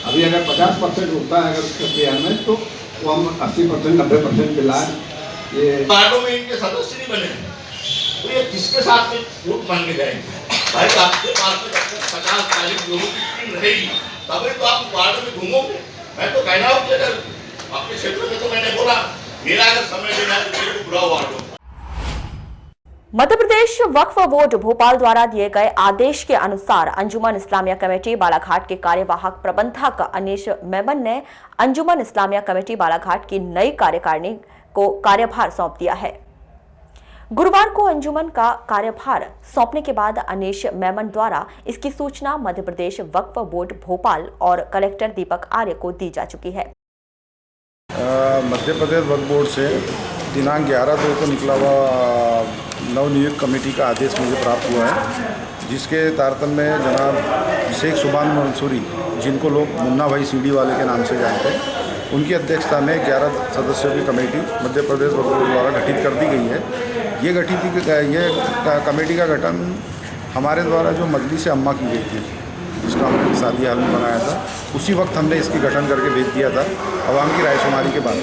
अभी अगर 50% होता है अगर उसके प्रयास में, तो वो हम 80% 90% पे लाए। ये वार्डों में इनके सदस्य नहीं बने तो ये किसके साथ में वोट मांगे जाएंगे? भाई आपके पास में 50-40 लोगों की टीम रहेगी तभी तो आप वार्ड में घूमोगे। मैं तो कह रहा हूँ कि अगर आपके क्षेत्र में, तो मैंने बोला मेरा अगर समय लेना है तो मेरे बुरा वार्ड हो। मध्य प्रदेश वक्फ बोर्ड भोपाल द्वारा दिए गए आदेश के अनुसार अंजुमन इस्लामिया कमेटी बालाघाट के कार्यवाहक प्रबंधक अनीश मेमन ने अंजुमन इस्लामिया कमेटी बालाघाट की नई कार्यकारिणी को कार्यभार सौंप दिया है। गुरुवार को अंजुमन का कार्यभार सौंपने के बाद अनीश मेमन द्वारा इसकी सूचना मध्य प्रदेश वक्फ बोर्ड भोपाल और कलेक्टर दीपक आर्य को दी जा चुकी है। मध्य प्रदेश वक्फ बोर्ड से दिनांक 11/2 को निकला हुआ नवनियुक्त कमेटी का आदेश मुझे प्राप्त हुआ है, जिसके तारतम्य में जनाब शेख सुभान मंसूरी, जिनको लोग मुन्ना भाई सीडी वाले के नाम से जानते हैं, उनकी अध्यक्षता में 11 सदस्यों की कमेटी मध्य प्रदेश वक्फ बोर्ड द्वारा गठित कर दी गई है। ये कमेटी का गठन हमारे द्वारा जो मजलिस अम्मा की गई थी, जिसका हमने शादी हाल में बनाया था, उसी वक्त हमने इसकी गठन करके भेज दिया था अवाम की रायशुमारी के बाद।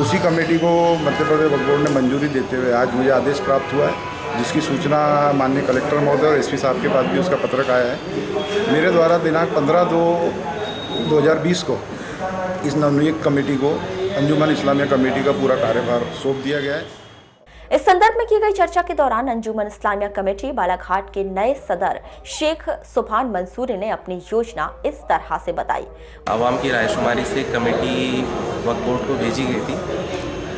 उसी कमेटी को मध्य प्रदेश वक्फ बोर्ड ने मंजूरी देते हुए आज मुझे आदेश प्राप्त हुआ है, जिसकी सूचना माननीय कलेक्टर महोदय और एसपी साहब के पास भी उसका पत्रक आया है। मेरे द्वारा दिनांक 15/2/2020 को इस नवनियुक्त कमेटी को अंजुमन इस्लामिया कमेटी का पूरा कार्यभार सौंप दिया गया है। इस संदर्भ में की गई चर्चा के दौरान अंजुमन इस्लामिया कमेटी बालाघाट के नए सदर शेख सुभान मंसूरी ने अपनी योजना इस तरह से बताई। आवाम की रायशुमारी से कमेटी वक्फ बोर्ड को भेजी गई थी,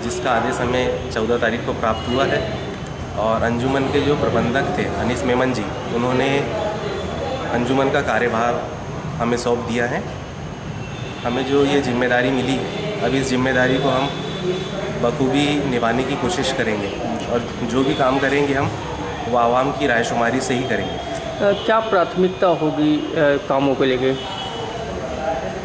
जिसका आदेश हमें 14 तारीख को प्राप्त हुआ है और अंजुमन के जो प्रबंधक थे अनीस मेमन जी, उन्होंने अंजुमन का कार्यभार हमें सौंप दिया है। हमें जो ये जिम्मेदारी मिली, अब इस जिम्मेदारी को हम बखूबी निभाने की कोशिश करेंगे और जो भी काम करेंगे हम वो आवाम की रायशुमारी से ही करेंगे। क्या प्राथमिकता होगी कामों को लेकर?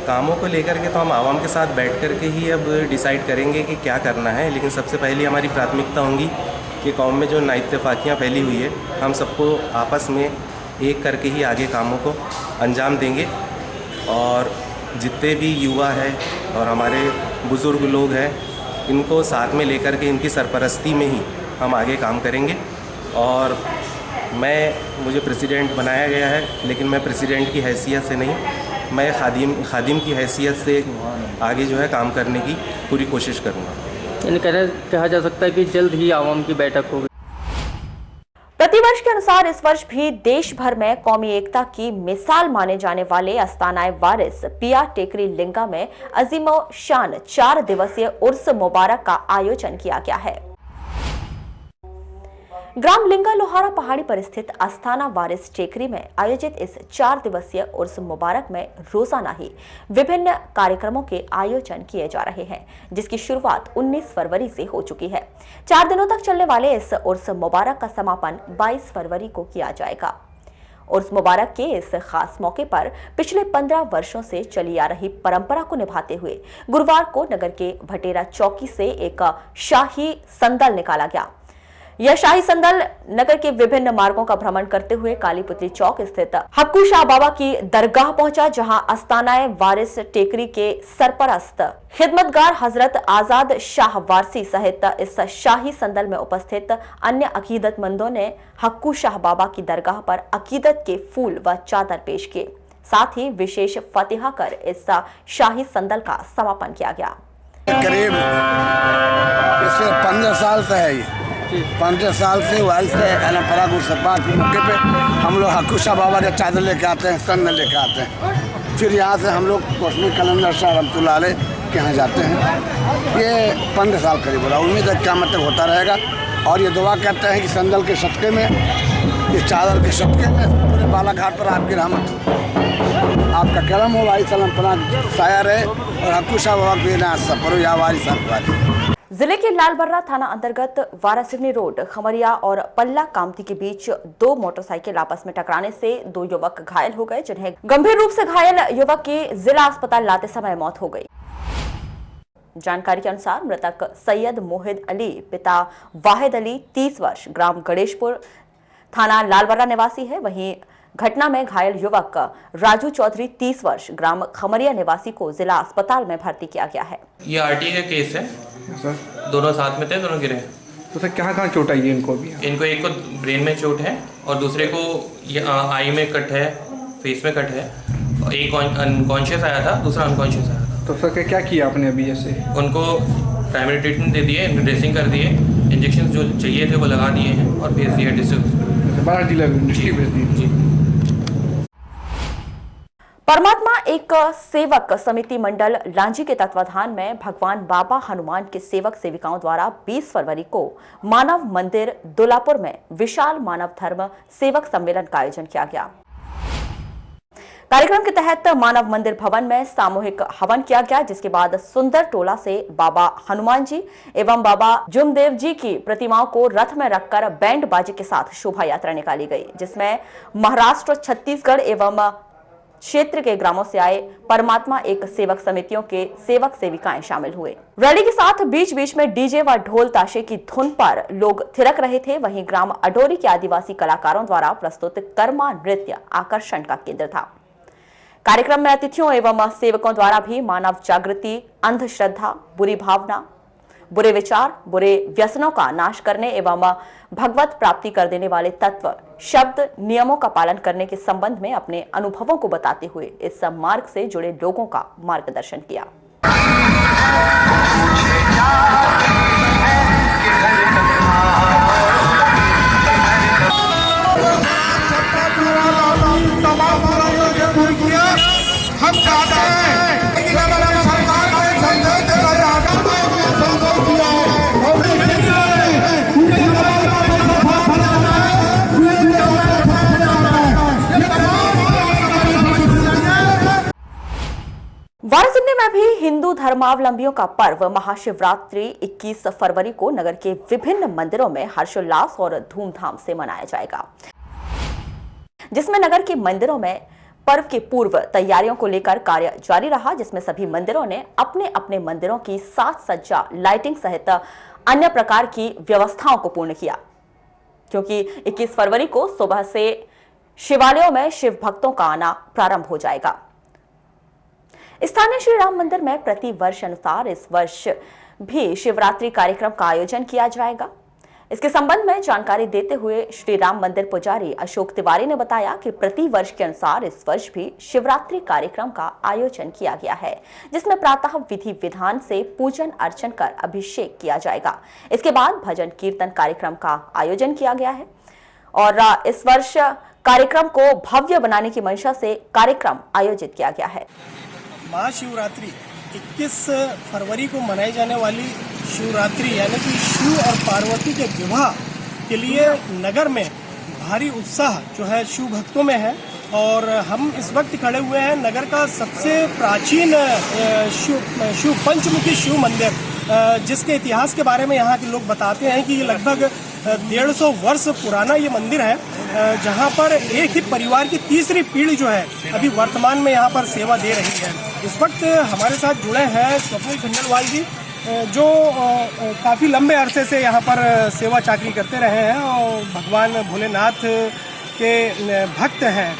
कामों को लेकर के तो हम आवाम के साथ बैठ कर के ही अब डिसाइड करेंगे कि क्या करना है, लेकिन सबसे पहले हमारी प्राथमिकता होंगी कि कौम में जो नाइत्तेफाकियाँ फैली हुई है, हम सबको आपस में एक करके ही आगे कामों को अंजाम देंगे और जितने भी युवा है और हमारे बुज़ुर्ग लोग हैं, इनको साथ में लेकर के इनकी सरपरस्ती में ही हम आगे काम करेंगे। और मुझे प्रेसिडेंट बनाया गया है, लेकिन मैं प्रेसिडेंट की हैसियत से नहीं, मैं खादिम की हैसियत से आगे जो है काम करने की पूरी कोशिश करूँगा। यानी कहा जा सकता है कि जल्द ही आवाम की बैठक होगी। प्रतिवर्ष के अनुसार इस वर्ष भी देश भर में कौमी एकता की मिसाल माने जाने वाले अस्तानाए वारिस पिया टेकरी लिंगा में अजीमो शान 4 दिवसीय उर्स मुबारक का आयोजन किया गया है। ग्राम लिंगा लोहारा पहाड़ी पर स्थित आस्थाना वारिस टेकरी में आयोजित इस 4 दिवसीय उर्स मुबारक में रोजाना ही विभिन्न कार्यक्रमों के आयोजन किए जा रहे हैं, जिसकी शुरुआत 19 फरवरी से हो चुकी है। 4 दिनों तक चलने वाले इस उर्स मुबारक का समापन 22 फरवरी को किया जाएगा। उर्स मुबारक के इस खास मौके पर पिछले 15 वर्षों से चली आ रही परंपरा को निभाते हुए गुरुवार को नगर के भटेरा चौकी से एक शाही संदल निकाला गया। यह शाही संदल नगर के विभिन्न मार्गों का भ्रमण करते हुए कालीपुत्री चौक स्थित हक्कू शाह बाबा की दरगाह पहुंचा, जहां आस्तानाए वारिस टेकरी के सरपरस्त खिदमतगार हजरत आजाद शाह वारसी सहित इस शाही संदल में उपस्थित अन्य अकीदतमंदों ने हक्कू शाह बाबा की दरगाह पर अकीदत के फूल व चादर पेश किए। साथ ही विशेष फतिहा कर इस शाही संदल का समापन किया गया। करीब इससे 15 साल से है, ये 15 साल से वारिस अलमपरा गुरसब्बा के मौके पे हम लोग हक्कू शाह बाबा के चादर लेके आते हैं, संदल लेके आते हैं। फिर यहाँ से हम लोग रोशनी कलंदर शाह रहमतुल्लाह अलैह के यहाँ जाते हैं। ये 15 साल करीब हो रहा, उम्मीद है क़यामत तक होता रहेगा। और ये दुआ करते हैं कि संदल के सदक़े में, इस चादर के सदक़े में पूरे बालाघाट पर आपकी रहमत हो, आपका करम हो, वारिस अलमपरा साया रहे और हक्कू शाह बाबा के नाज सफर हो या वारिस वारिस। जिले के लालबर्रा थाना अंतर्गत वारासिवनी रोड खमरिया और पल्ला कामती के बीच 2 मोटरसाइकिल आपस में टकराने से 2 युवक घायल हो गए, जिन्हें गंभीर रूप से घायल युवक की जिला अस्पताल लाते समय मौत हो गई। जानकारी के अनुसार मृतक सैयद मोहिद अली पिता वाहिद अली 30 वर्ष ग्राम गणेशपुर थाना लालबर्रा निवासी है। वहीं घटना में घायल युवक राजू चौधरी 30 वर्ष ग्राम खमरिया निवासी को जिला अस्पताल में भर्ती किया गया है। ये आरटी का केस है सर, दोनों साथ में थे, दोनों गिरे। तो सर कहाँ चोट आई है इनको अभी? इनको एक को ब्रेन में चोट है और दूसरे को आई में कट है, फेस में कट है। एक अनकॉन्शियस आया था, दूसरा अनकॉन्शियस आया था। तो सर क्या किया आपने अभी? जैसे उनको प्राइमरी ट्रीटमेंट दे दिए, ड्रेसिंग कर दिए, इंजेक्शन जो चाहिए थे वो लगा दिए हैं और भेज दिए डिस्ट्रिक्ट बाहर जिला डिस्ट्रिक्ट भेज दिए। परमात्मा एक सेवक समिति मंडल लांजी के तत्वाधान में भगवान बाबा हनुमान के सेवक सेविकाओं द्वारा 20 फरवरी को मानव मंदिर दुलापुर में विशाल मानव धर्म सेवक सम्मेलन का आयोजन किया गया। कार्यक्रम के तहत मानव मंदिर भवन में सामूहिक हवन किया गया, जिसके बाद सुंदर टोला से बाबा हनुमान जी एवं बाबा जुमदेव जी की प्रतिमाओं को रथ में रखकर बैंड बाजे के साथ शोभा यात्रा निकाली गई, जिसमें महाराष्ट्र, छत्तीसगढ़ एवं क्षेत्र के ग्रामों से आए परमात्मा एक सेवक समितियों के सेवक सेविकाएं शामिल हुए। रैली के साथ बीच बीच में डीजे व ढोल ताशे की धुन पर लोग थिरक रहे थे। वहीं ग्राम अडोरी के आदिवासी कलाकारों द्वारा प्रस्तुत कर्मा नृत्य आकर्षण का केंद्र था। कार्यक्रम में अतिथियों एवं सेवकों द्वारा भी मानव जागृति, अंधश्रद्धा, बुरी भावना, बुरे विचार, बुरे व्यसनों का नाश करने एवं भगवत प्राप्ति कर देने वाले तत्व, शब्द, नियमों का पालन करने के संबंध में अपने अनुभवों को बताते हुए इस मार्ग से जुड़े लोगों का मार्गदर्शन किया। हम चाहते हैं कि सरकार को संदेश देना वारासिवनी में भी हिंदू धर्मावलंबियों का पर्व महाशिवरात्रि 21 फरवरी को नगर के विभिन्न मंदिरों में हर्षोल्लास और धूमधाम से मनाया जाएगा, जिसमें नगर के मंदिरों में पर्व के पूर्व तैयारियों को लेकर कार्य जारी रहा, जिसमें सभी मंदिरों ने अपने अपने मंदिरों की साज सज्जा, लाइटिंग सहित अन्य प्रकार की व्यवस्थाओं को पूर्ण किया, क्योंकि 21 फरवरी को सुबह से शिवालयों में शिव भक्तों का आना प्रारंभ हो जाएगा। स्थानीय श्री राम मंदिर में प्रति वर्ष अनुसार इस वर्ष भी शिवरात्रि कार्यक्रम का आयोजन किया जाएगा। इसके संबंध में जानकारी देते हुए श्री राम मंदिर पुजारी अशोक तिवारी ने बताया कि प्रति वर्ष के अनुसार इस वर्ष भी शिवरात्रि कार्यक्रम का आयोजन किया गया है, जिसमें प्रातः विधि विधान से पूजन अर्चन कर अभिषेक किया जाएगा। इसके बाद भजन कीर्तन कार्यक्रम का आयोजन किया गया है और इस वर्ष कार्यक्रम को भव्य बनाने की मंशा से कार्यक्रम आयोजित किया गया है। महाशिवरात्रि 21 फरवरी को मनाई जाने वाली शिवरात्रि यानी कि शिव और पार्वती के विवाह के लिए नगर में भारी उत्साह जो है शिव भक्तों में है और हम इस वक्त खड़े हुए हैं नगर का सबसे प्राचीन शिव पंचमुखी शिव मंदिर, जिसके इतिहास के बारे में यहाँ के लोग बताते हैं कि ये लगभग 150 वर्ष पुराना ये मंदिर है, जहाँ पर एक ही परिवार की तीसरी पीढ़ी जो है अभी वर्तमान में यहाँ पर सेवा दे रही है। इस वक्त हमारे साथ जुड़े हैं स्वप्निल खंडेलवाल जी, जो काफ़ी लंबे अरसे से यहाँ पर सेवा चाकरी करते रहे हैं और भगवान भोलेनाथ के भक्त हैं।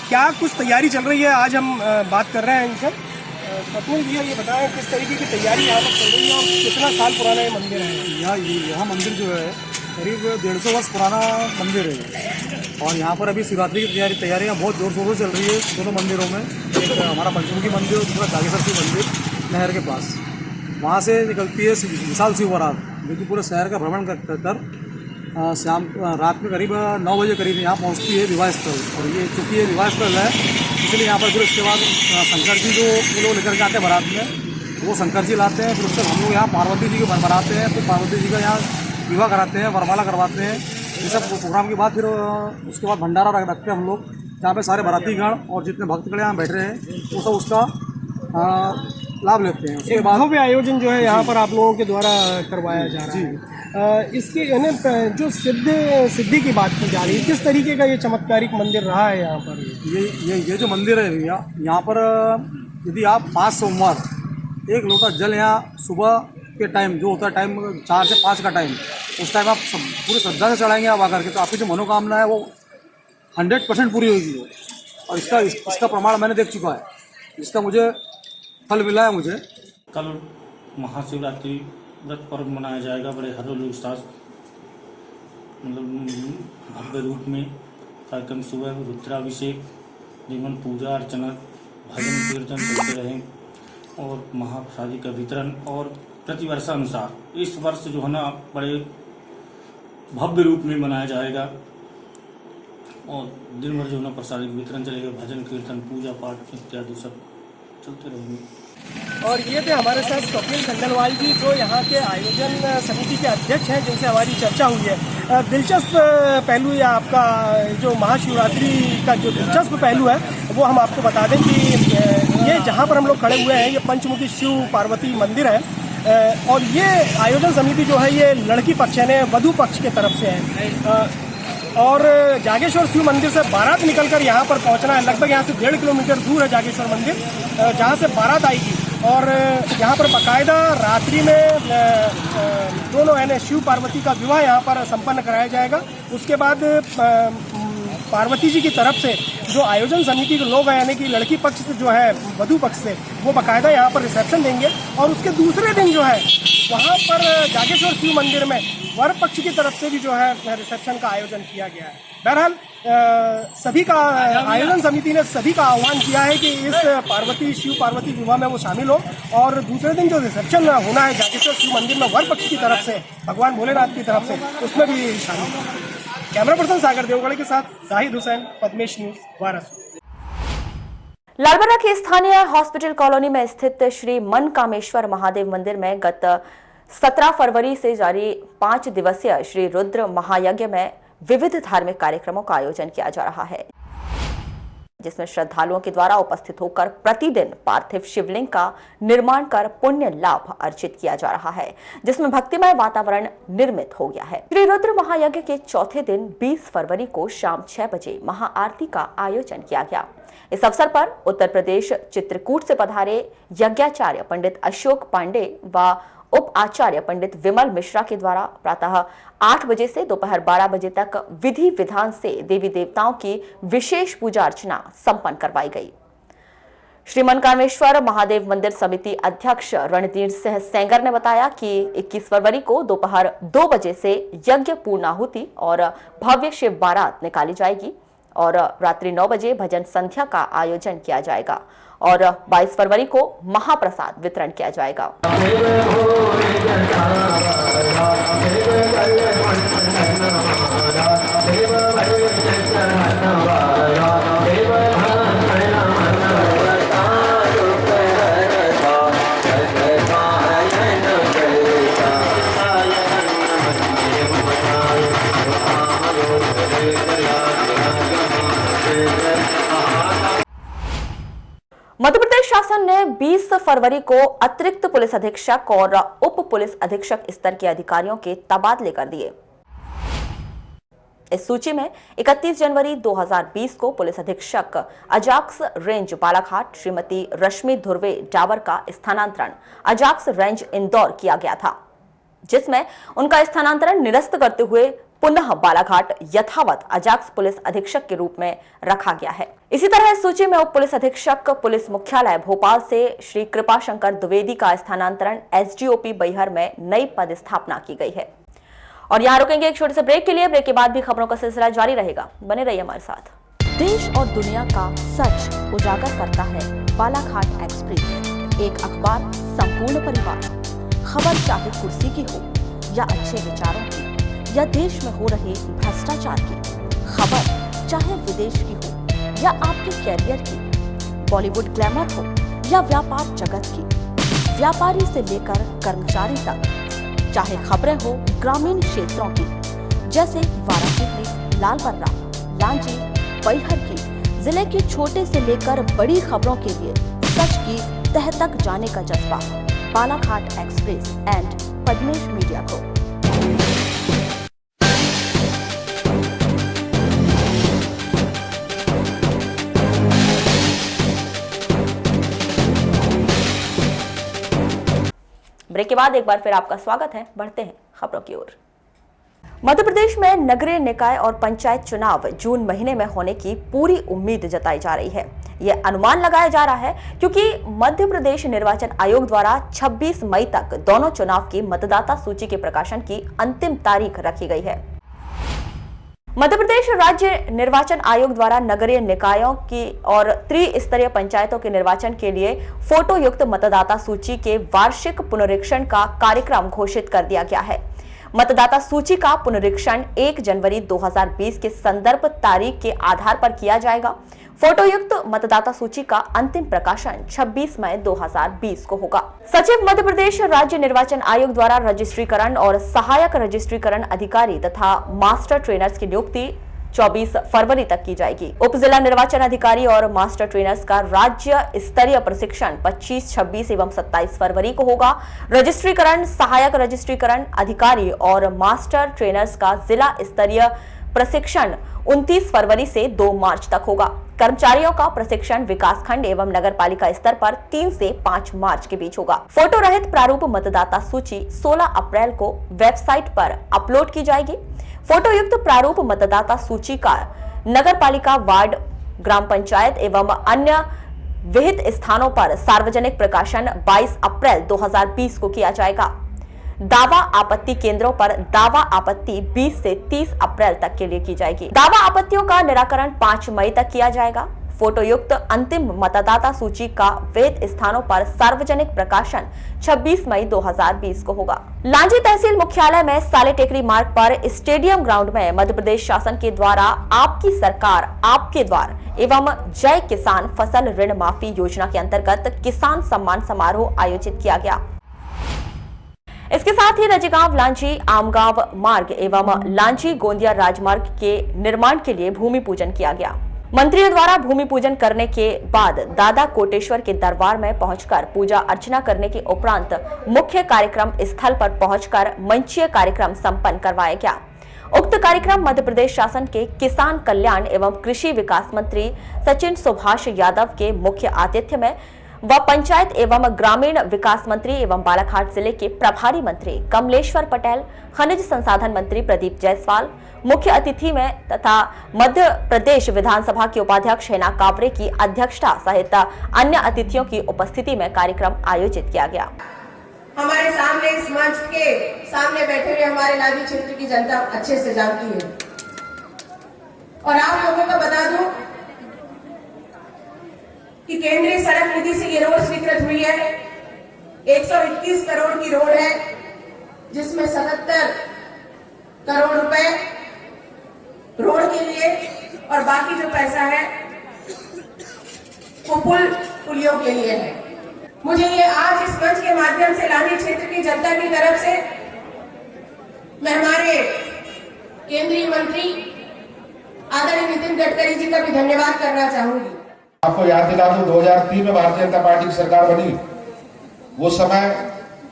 क्या कुछ तैयारी चल रही है, आज हम बात कर रहे हैं इनसे। स्वप्निल जी, ये बताएं किस तरीके की तैयारी यहाँ पर चल रही है और कितना साल पुराना ये मंदिर है? यह मंदिर जो है करीब 150 वर्ष पुराना मंदिर है और यहाँ पर अभी शिवरात्रि की तैयारियाँ बहुत ज़ोर शोरों से चल रही है दोनों मंदिरों में। एक हमारा पंचमुखी मंदिर और दूसरा जागेश्वर शिव मंदिर नहर के पास, वहाँ से निकलती है विशाल शिव बारात जो कि पूरे शहर का भ्रमण कर शाम रात में करीब 9 बजे करीब यहाँ पहुँचती है विवाह स्थल। और ये चूँकि ये विवाह स्थल है इसलिए यहाँ पर फिर उसके बाद शंकर जी जो वो लोग लेकर के आते हैं बारात में, वो शंकर जी लाते हैं। फिर उससे हम लोग यहाँ पार्वती जी को बनाते हैं, फिर पार्वती जी का यहाँ विवाह कराते हैं, वरमाला करवाते हैं। ये सब प्रोग्राम के बाद फिर उसके बाद भंडारा रखते हैं हम लोग, जहाँ पे सारे बारातीगण और जितने भक्तगण यहाँ बैठ रहे हैं वो सब उसका लाभ लेते हैं। उसके बाद भव्य आयोजन जो है यहाँ पर आप लोगों के द्वारा करवाया जा रहा है। इसके यानी जो सिद्धि की बात की जा रही है, किस तरीके का ये चमत्कारिक मंदिर रहा है यहाँ पर? ये जो मंदिर है भैया, यहाँ पर यदि आप 5 सोमवार 1 लोटा जल यहाँ सुबह के टाइम जो होता है टाइम 4 से 5 का टाइम, उस टाइम आप पूरी श्रद्धा से चढ़ाएंगे आप आकर के, तो आपकी जो मनोकामना है वो 100% पूरी होगी। और इसका प्रमाण मैंने देख चुका है, इसका मुझे फल मिला है। मुझे कल महाशिवरात्रि व्रत पर्व मनाया जाएगा बड़े हर्षोल्लास मतलब भव्य रूप में। कार्यक्रम सुबह रुद्राभिषेक, जीवन पूजा अर्चना, भजन कीर्तन करते रहें और महाप्रसादी का वितरण। और प्रतिवर्षानुसार इस वर्ष जो है ना बड़े भव्य रूप में मनाया जाएगा और दिन भर जो है ना प्रसादी वितरण चलेगा, भजन कीर्तन पूजा पाठ इत्यादि सब चलते रहेंगे। और ये थे हमारे साथ स्वप्निल खंडेलवाल जी जो यहाँ के आयोजन समिति के अध्यक्ष हैं, जिनसे हमारी चर्चा हुई है। दिलचस्प पहलू या आपका जो महाशिवरात्रि का जो दिलचस्प पहलू है वो हम आपको बता दें कि ये जहाँ पर हम लोग खड़े हुए हैं ये पंचमुखी शिव पार्वती मंदिर है और ये आयोजन समिति जो है ये लड़की पक्ष यानी वधू पक्ष के तरफ से है। और जागेश्वर शिव मंदिर से बारात निकलकर यहाँ पर पहुँचना है। लगभग यहाँ से 1.5 किलोमीटर दूर है जागेश्वर मंदिर, जहाँ से बारात आएगी और यहाँ पर बाकायदा रात्रि में दोनों यानी शिव पार्वती का विवाह यहाँ पर संपन्न कराया जाएगा। उसके बाद पार्वती जी की तरफ से जो आयोजन समिति के लोग हैं यानी कि लड़की पक्ष से जो है वधू पक्ष से, वो बाकायदा यहाँ पर रिसेप्शन देंगे और उसके दूसरे दिन जो है वहाँ पर जागेश्वर शिव मंदिर में वर पक्ष की तरफ से भी जो है रिसेप्शन का आयोजन किया गया है। बहरहाल सभी का आयोजन समिति ने सभी का आह्वान किया है कि इस शिव पार्वती विवाह में वो शामिल हो और दूसरे दिन जो रिसेप्शन होना है जागेश्वर शिव मंदिर में वर पक्ष की तरफ से, भगवान भोलेनाथ की तरफ से, उसमें भी शामिल हो। कैमरा पर्सन सागर देवगढ़ के साथ जाहिद हुसैन, पद्मेश न्यूज, वाराणसी। लालबर्रा के स्थानीय हॉस्पिटल कॉलोनी में स्थित श्री मनकामेश्वर महादेव मंदिर में गत 17 फरवरी से जारी 5 दिवसीय श्री रुद्र महायज्ञ में विविध धार्मिक कार्यक्रमों का आयोजन किया जा रहा है, जिसमें श्रद्धालुओं के द्वारा उपस्थित होकर प्रतिदिन पार्थिव शिवलिंग का निर्माण कर पुण्य लाभ अर्जित किया जा रहा है, जिसमें भक्तिमय वातावरण निर्मित हो गया है। श्री रुद्र महायज्ञ के चौथे दिन 20 फरवरी को शाम 6 बजे महाआरती का आयोजन किया गया। इस अवसर पर उत्तर प्रदेश चित्रकूट से पधारे यज्ञाचार्य पंडित अशोक पांडे व उप आचार्य पंडित विमल मिश्रा के द्वारा प्रातः 8 बजे से दोपहर 12 बजे तक विधि विधान से देवी देवताओं की विशेष पूजा अर्चना संपन्न करवाई गई। श्री मनकामेश्वर महादेव मंदिर समिति अध्यक्ष रणधीर सिंह सेंगर ने बताया कि 21 फरवरी को दोपहर 2 बजे से यज्ञ पूर्णाहुति और भव्य शिव बारात निकाली जाएगी और रात्रि 9 बजे भजन संध्या का आयोजन किया जाएगा और 22 फरवरी को महाप्रसाद वितरण किया जाएगा। मध्य प्रदेश शासन ने 20 फरवरी को अतिरिक्त पुलिस अधीक्षक और उप पुलिस अधीक्षक स्तर के अधिकारियों के तबादले कर दिए। इस सूची में 31 जनवरी 2020 को पुलिस अधीक्षक अजाक्स रेंज बालाघाट श्रीमती रश्मि धुर्वे डावर का स्थानांतरण अजाक्स रेंज इंदौर किया गया था, जिसमें उनका स्थानांतरण निरस्त करते हुए पुनः बालाघाट यथावत अजाक्स पुलिस अधीक्षक के रूप में रखा गया है। इसी तरह इस सूची में उप पुलिस अधीक्षक पुलिस मुख्यालय भोपाल से श्री कृपा शंकर द्विवेदी का स्थानांतरण एसडीओपी बैहर में नई पद स्थापना की गई है। और यहाँ रुकेंगे एक छोटे से ब्रेक के लिए। ब्रेक के बाद भी खबरों का सिलसिला जारी रहेगा, बने रहिए हमारे साथ। देश और दुनिया का सच उजागर करता है बालाघाट एक्सप्रेस, एक अखबार संपूर्ण परिवार। खबर चाहे कुर्सी की हो या अच्छे विचारों की या देश में हो रहे भ्रष्टाचार की, खबर चाहे विदेश की हो या आपके कैरियर की, बॉलीवुड ग्लैमर हो या व्यापार जगत की, व्यापारी से लेकर कर्मचारी तक, चाहे खबरें हो ग्रामीण क्षेत्रों की जैसे वाराणसी, लालबर्रा, लांजी, बैहर की, जिले के छोटे से लेकर बड़ी खबरों के लिए सच की तह तक जाने का जज्बा Balaghat express and Padmesh media को। ब्रेक के बाद एक बार फिर आपका स्वागत है। बढ़ते हैं खबरों की ओर। मध्य प्रदेश में नगरीय निकाय और पंचायत चुनाव जून महीने में होने की पूरी उम्मीद जताई जा रही है। यह अनुमान लगाया जा रहा है क्योंकि मध्य प्रदेश निर्वाचन आयोग द्वारा 26 मई तक दोनों चुनाव की मतदाता सूची के प्रकाशन की अंतिम तारीख रखी गई है। मध्य प्रदेश राज्य निर्वाचन आयोग द्वारा नगरीय निकायों की और त्रिस्तरीय पंचायतों के निर्वाचन के लिए फोटो युक्त मतदाता सूची के वार्षिक पुनरीक्षण का कार्यक्रम घोषित कर दिया गया है। मतदाता सूची का पुनरीक्षण 1 जनवरी 2020 के संदर्भ तारीख के आधार पर किया जाएगा। फोटो युक्त मतदाता सूची का अंतिम प्रकाशन 26 मई 2020 को होगा। सचिव मध्य प्रदेश राज्य निर्वाचन आयोग द्वारा रजिस्ट्रीकरण और सहायक रजिस्ट्रीकरण अधिकारी तथा मास्टर ट्रेनर्स की नियुक्ति 24 फरवरी तक की जाएगी। उप जिला निर्वाचन अधिकारी और मास्टर ट्रेनर्स का राज्य स्तरीय प्रशिक्षण 25, 26 एवं 27 फरवरी को होगा। रजिस्ट्रीकरण, सहायक रजिस्ट्रीकरण अधिकारी और मास्टर ट्रेनर्स का जिला स्तरीय प्रशिक्षण 29 फरवरी से 2 मार्च तक होगा। कर्मचारियों का प्रशिक्षण विकासखंड एवं नगर पालिका स्तर पर 3 से 5 मार्च के बीच होगा। फोटो रहित प्रारूप मतदाता सूची 16 अप्रैल को वेबसाइट पर अपलोड की जाएगी। फोटो युक्त प्रारूप मतदाता सूची का नगर पालिका, वार्ड, ग्राम पंचायत एवं अन्य विहित स्थानों पर सार्वजनिक प्रकाशन 22 अप्रैल 2020 को किया जाएगा। दावा आपत्ति केंद्रों पर दावा आपत्ति 20 से 30 अप्रैल तक के लिए की जाएगी। दावा आपत्तियों का निराकरण 5 मई तक किया जाएगा। फोटो युक्त अंतिम मतदाता सूची का विहित स्थानों पर सार्वजनिक प्रकाशन 26 मई 2020 को होगा। लांजी तहसील मुख्यालय में साले टेकरी मार्ग पर स्टेडियम ग्राउंड में मध्य प्रदेश शासन के द्वारा आपकी सरकार आपके द्वार एवं जय किसान फसल ऋण माफी योजना के अंतर्गत किसान सम्मान समारोह आयोजित किया गया। इसके साथ ही रजगांव लांजी आमगांव मार्ग एवं लांजी गोंदिया राजमार्ग के निर्माण के लिए भूमि पूजन किया गया। मंत्रियों द्वारा भूमि पूजन करने के बाद दादा कोटेश्वर के दरबार में पहुंचकर पूजा अर्चना करने के उपरांत मुख्य कार्यक्रम स्थल पर पहुंचकर मंचीय कार्यक्रम संपन्न करवाया गया। उक्त कार्यक्रम मध्य प्रदेश शासन के किसान कल्याण एवं कृषि विकास मंत्री सचिन सुभाष यादव के मुख्य आतिथ्य में व पंचायत एवं ग्रामीण विकास मंत्री एवं बालाघाट जिले के प्रभारी मंत्री कमलेश्वर पटेल, खनिज संसाधन मंत्री प्रदीप जायसवाल मुख्य अतिथि में तथा मध्य प्रदेश विधानसभा के उपाध्यक्ष हेना कावरे की अध्यक्षता सहित अन्य अतिथियों की उपस्थिति में कार्यक्रम आयोजित किया गया। हमारे सामने इस मंच के सामने बैठे हुए हमारे लांजी क्षेत्र की जनता अच्छे से जानती है और आप लोगों को बता दूं कि केंद्रीय सड़क निधि से ये रोड स्वीकृत हुई है। 121 करोड़ की रोड है जिसमें 77 करोड़ रुपए रोड के लिए और बाकी जो पैसा है वो पुलियों के लिए है। मुझे ये आज इस मंच के माध्यम से लांजी क्षेत्र की जनता की तरफ से मैं हमारे केंद्रीय मंत्री आदरणीय नितिन गडकरी जी का भी धन्यवाद करना चाहूंगी। आपको याद दिला दूं 2003 में भारतीय जनता पार्टी की सरकार बनी। वो समय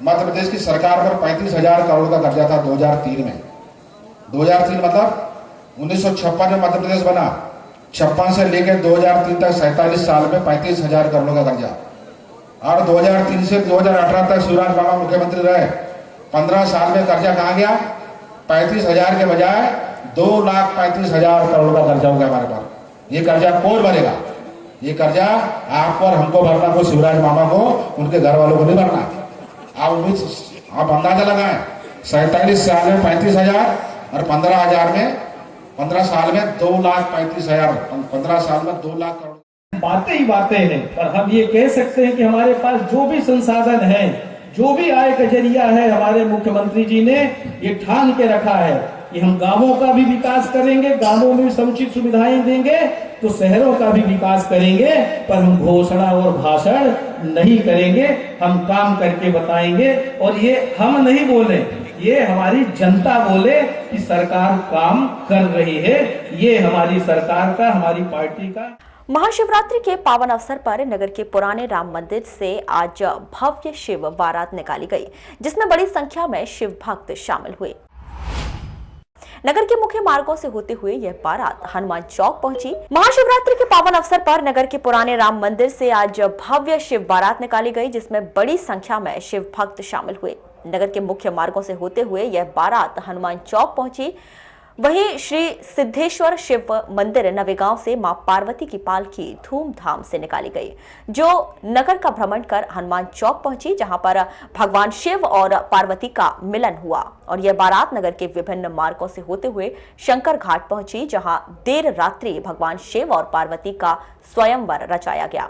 मध्य प्रदेश की सरकार पर 35,000 करोड़ का कर्जा था 2003 में। 2003 मतलब 1956 में मध्य प्रदेश बना, 56 से लेकर 2003 तक 47 साल में 35,000 करोड़ का कर्जा, और 2003 से 2018 तक शिवराज बाबा मुख्यमंत्री रहे। 15 साल में कर्जा कहाँ गया? 35,000 के बजाय 2,35,000 करोड़ का कर्जा हो गया हमारे पास। ये कर्जा कौन भरेगा? ये कर्जा आपको और हमको भरना, को शिवराज मामा को, उनके घर वालों को नहीं भरना। आप अंदाजा लगाएं, 47 साल में 35,000 और 15,000 में 15 साल में 2,35,000, 15 साल में 2 लाख करोड़। बातें ही बातें हैं, पर हम ये कह सकते हैं कि हमारे पास जो भी संसाधन है, जो भी आय का जरिया है, हमारे मुख्यमंत्री जी ने ये ठान के रखा है कि हम गांवों का भी विकास करेंगे, गांवों में भी समुचित सुविधाएं देंगे, तो शहरों का भी विकास करेंगे। पर हम घोषणा और भाषण नहीं करेंगे, हम काम करके बताएंगे। और ये हम नहीं बोले, ये हमारी जनता बोले कि सरकार काम कर रही है। ये हमारी सरकार का, हमारी पार्टी का। महाशिवरात्रि के पावन अवसर पर नगर के पुराने राम मंदिर से आज भव्य शिव बारात निकाली गई, जिसमें बड़ी संख्या में शिव भक्त शामिल हुए। नगर के मुख्य मार्गों से होते हुए यह बारात हनुमान चौक पहुंची। महाशिवरात्रि के पावन अवसर पर नगर के पुराने राम मंदिर से आज भव्य शिव बारात निकाली गई, जिसमें बड़ी संख्या में शिव भक्त शामिल हुए। नगर के मुख्य मार्गों से होते हुए यह बारात हनुमान चौक पहुंची। वहीं श्री सिद्धेश्वर शिव मंदिर नवेगांव से मां पार्वती की पालकी धूमधाम से निकाली गई, जो नगर का भ्रमण कर हनुमान चौक पहुंची, जहां पर भगवान शिव और पार्वती का मिलन हुआ। और यह बारात नगर के विभिन्न मार्गों से होते हुए शंकर घाट पहुंची, जहां देर रात्रि भगवान शिव और पार्वती का स्वयंवर रचाया गया।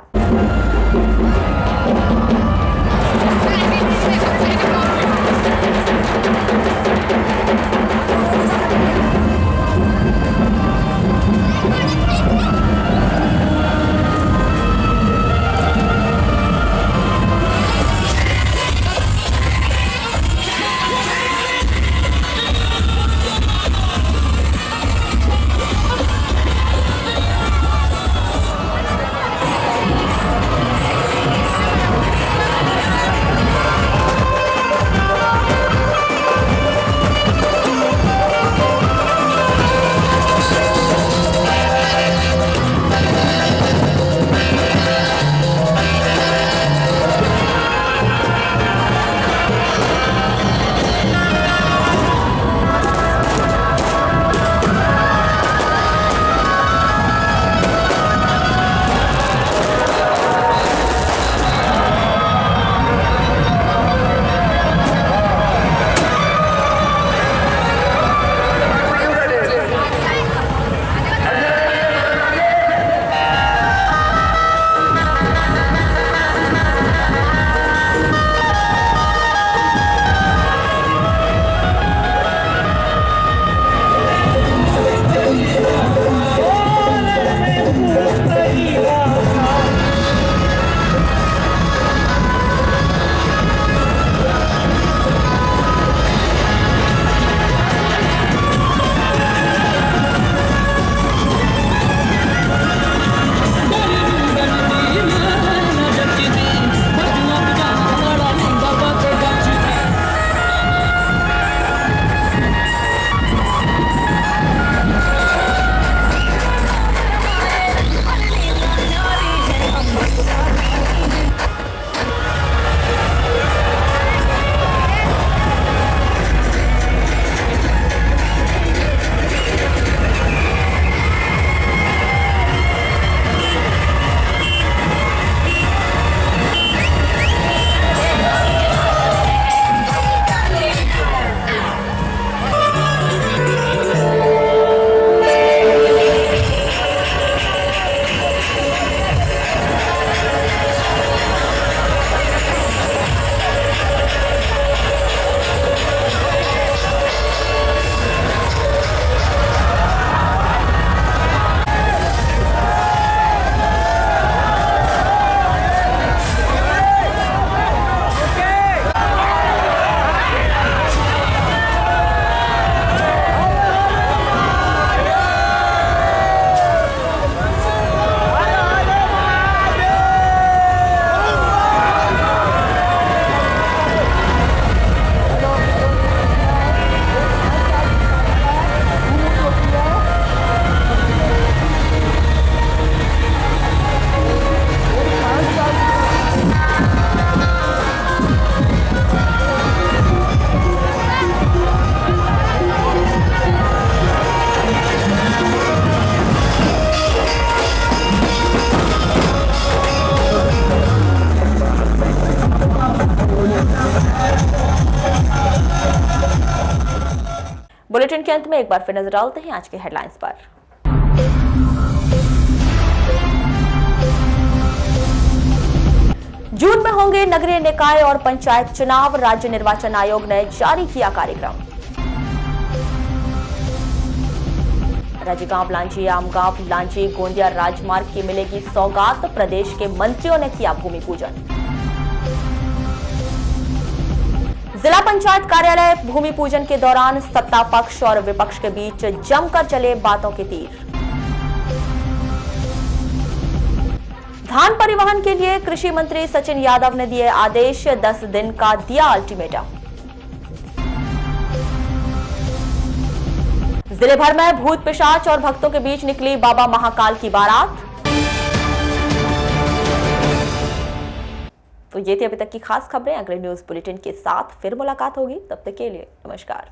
के अंत में एक बार फिर नजर डालते हैं आज के हेडलाइंस पर। जून में होंगे नगरीय निकाय और पंचायत चुनाव, राज्य निर्वाचन आयोग ने जारी किया कार्यक्रम। राजीगांव लांजी आमगांव लांजी गोंदिया राजमार्ग की मिलेगी सौगात, प्रदेश के मंत्रियों ने किया भूमि पूजन। जिला पंचायत कार्यालय भूमि पूजन के दौरान सत्ता पक्ष और विपक्ष के बीच जमकर चले बातों के तीर। धान परिवहन के लिए कृषि मंत्री सचिन यादव ने दिए आदेश, 10 दिन का दिया अल्टीमेटम। जिले भर में भूत पिशाच और भक्तों के बीच निकली बाबा महाकाल की बारात। तो ये थी अभी तक की खास खबरें। अगले न्यूज बुलेटिन के साथ फिर मुलाकात होगी, तब तक के लिए नमस्कार।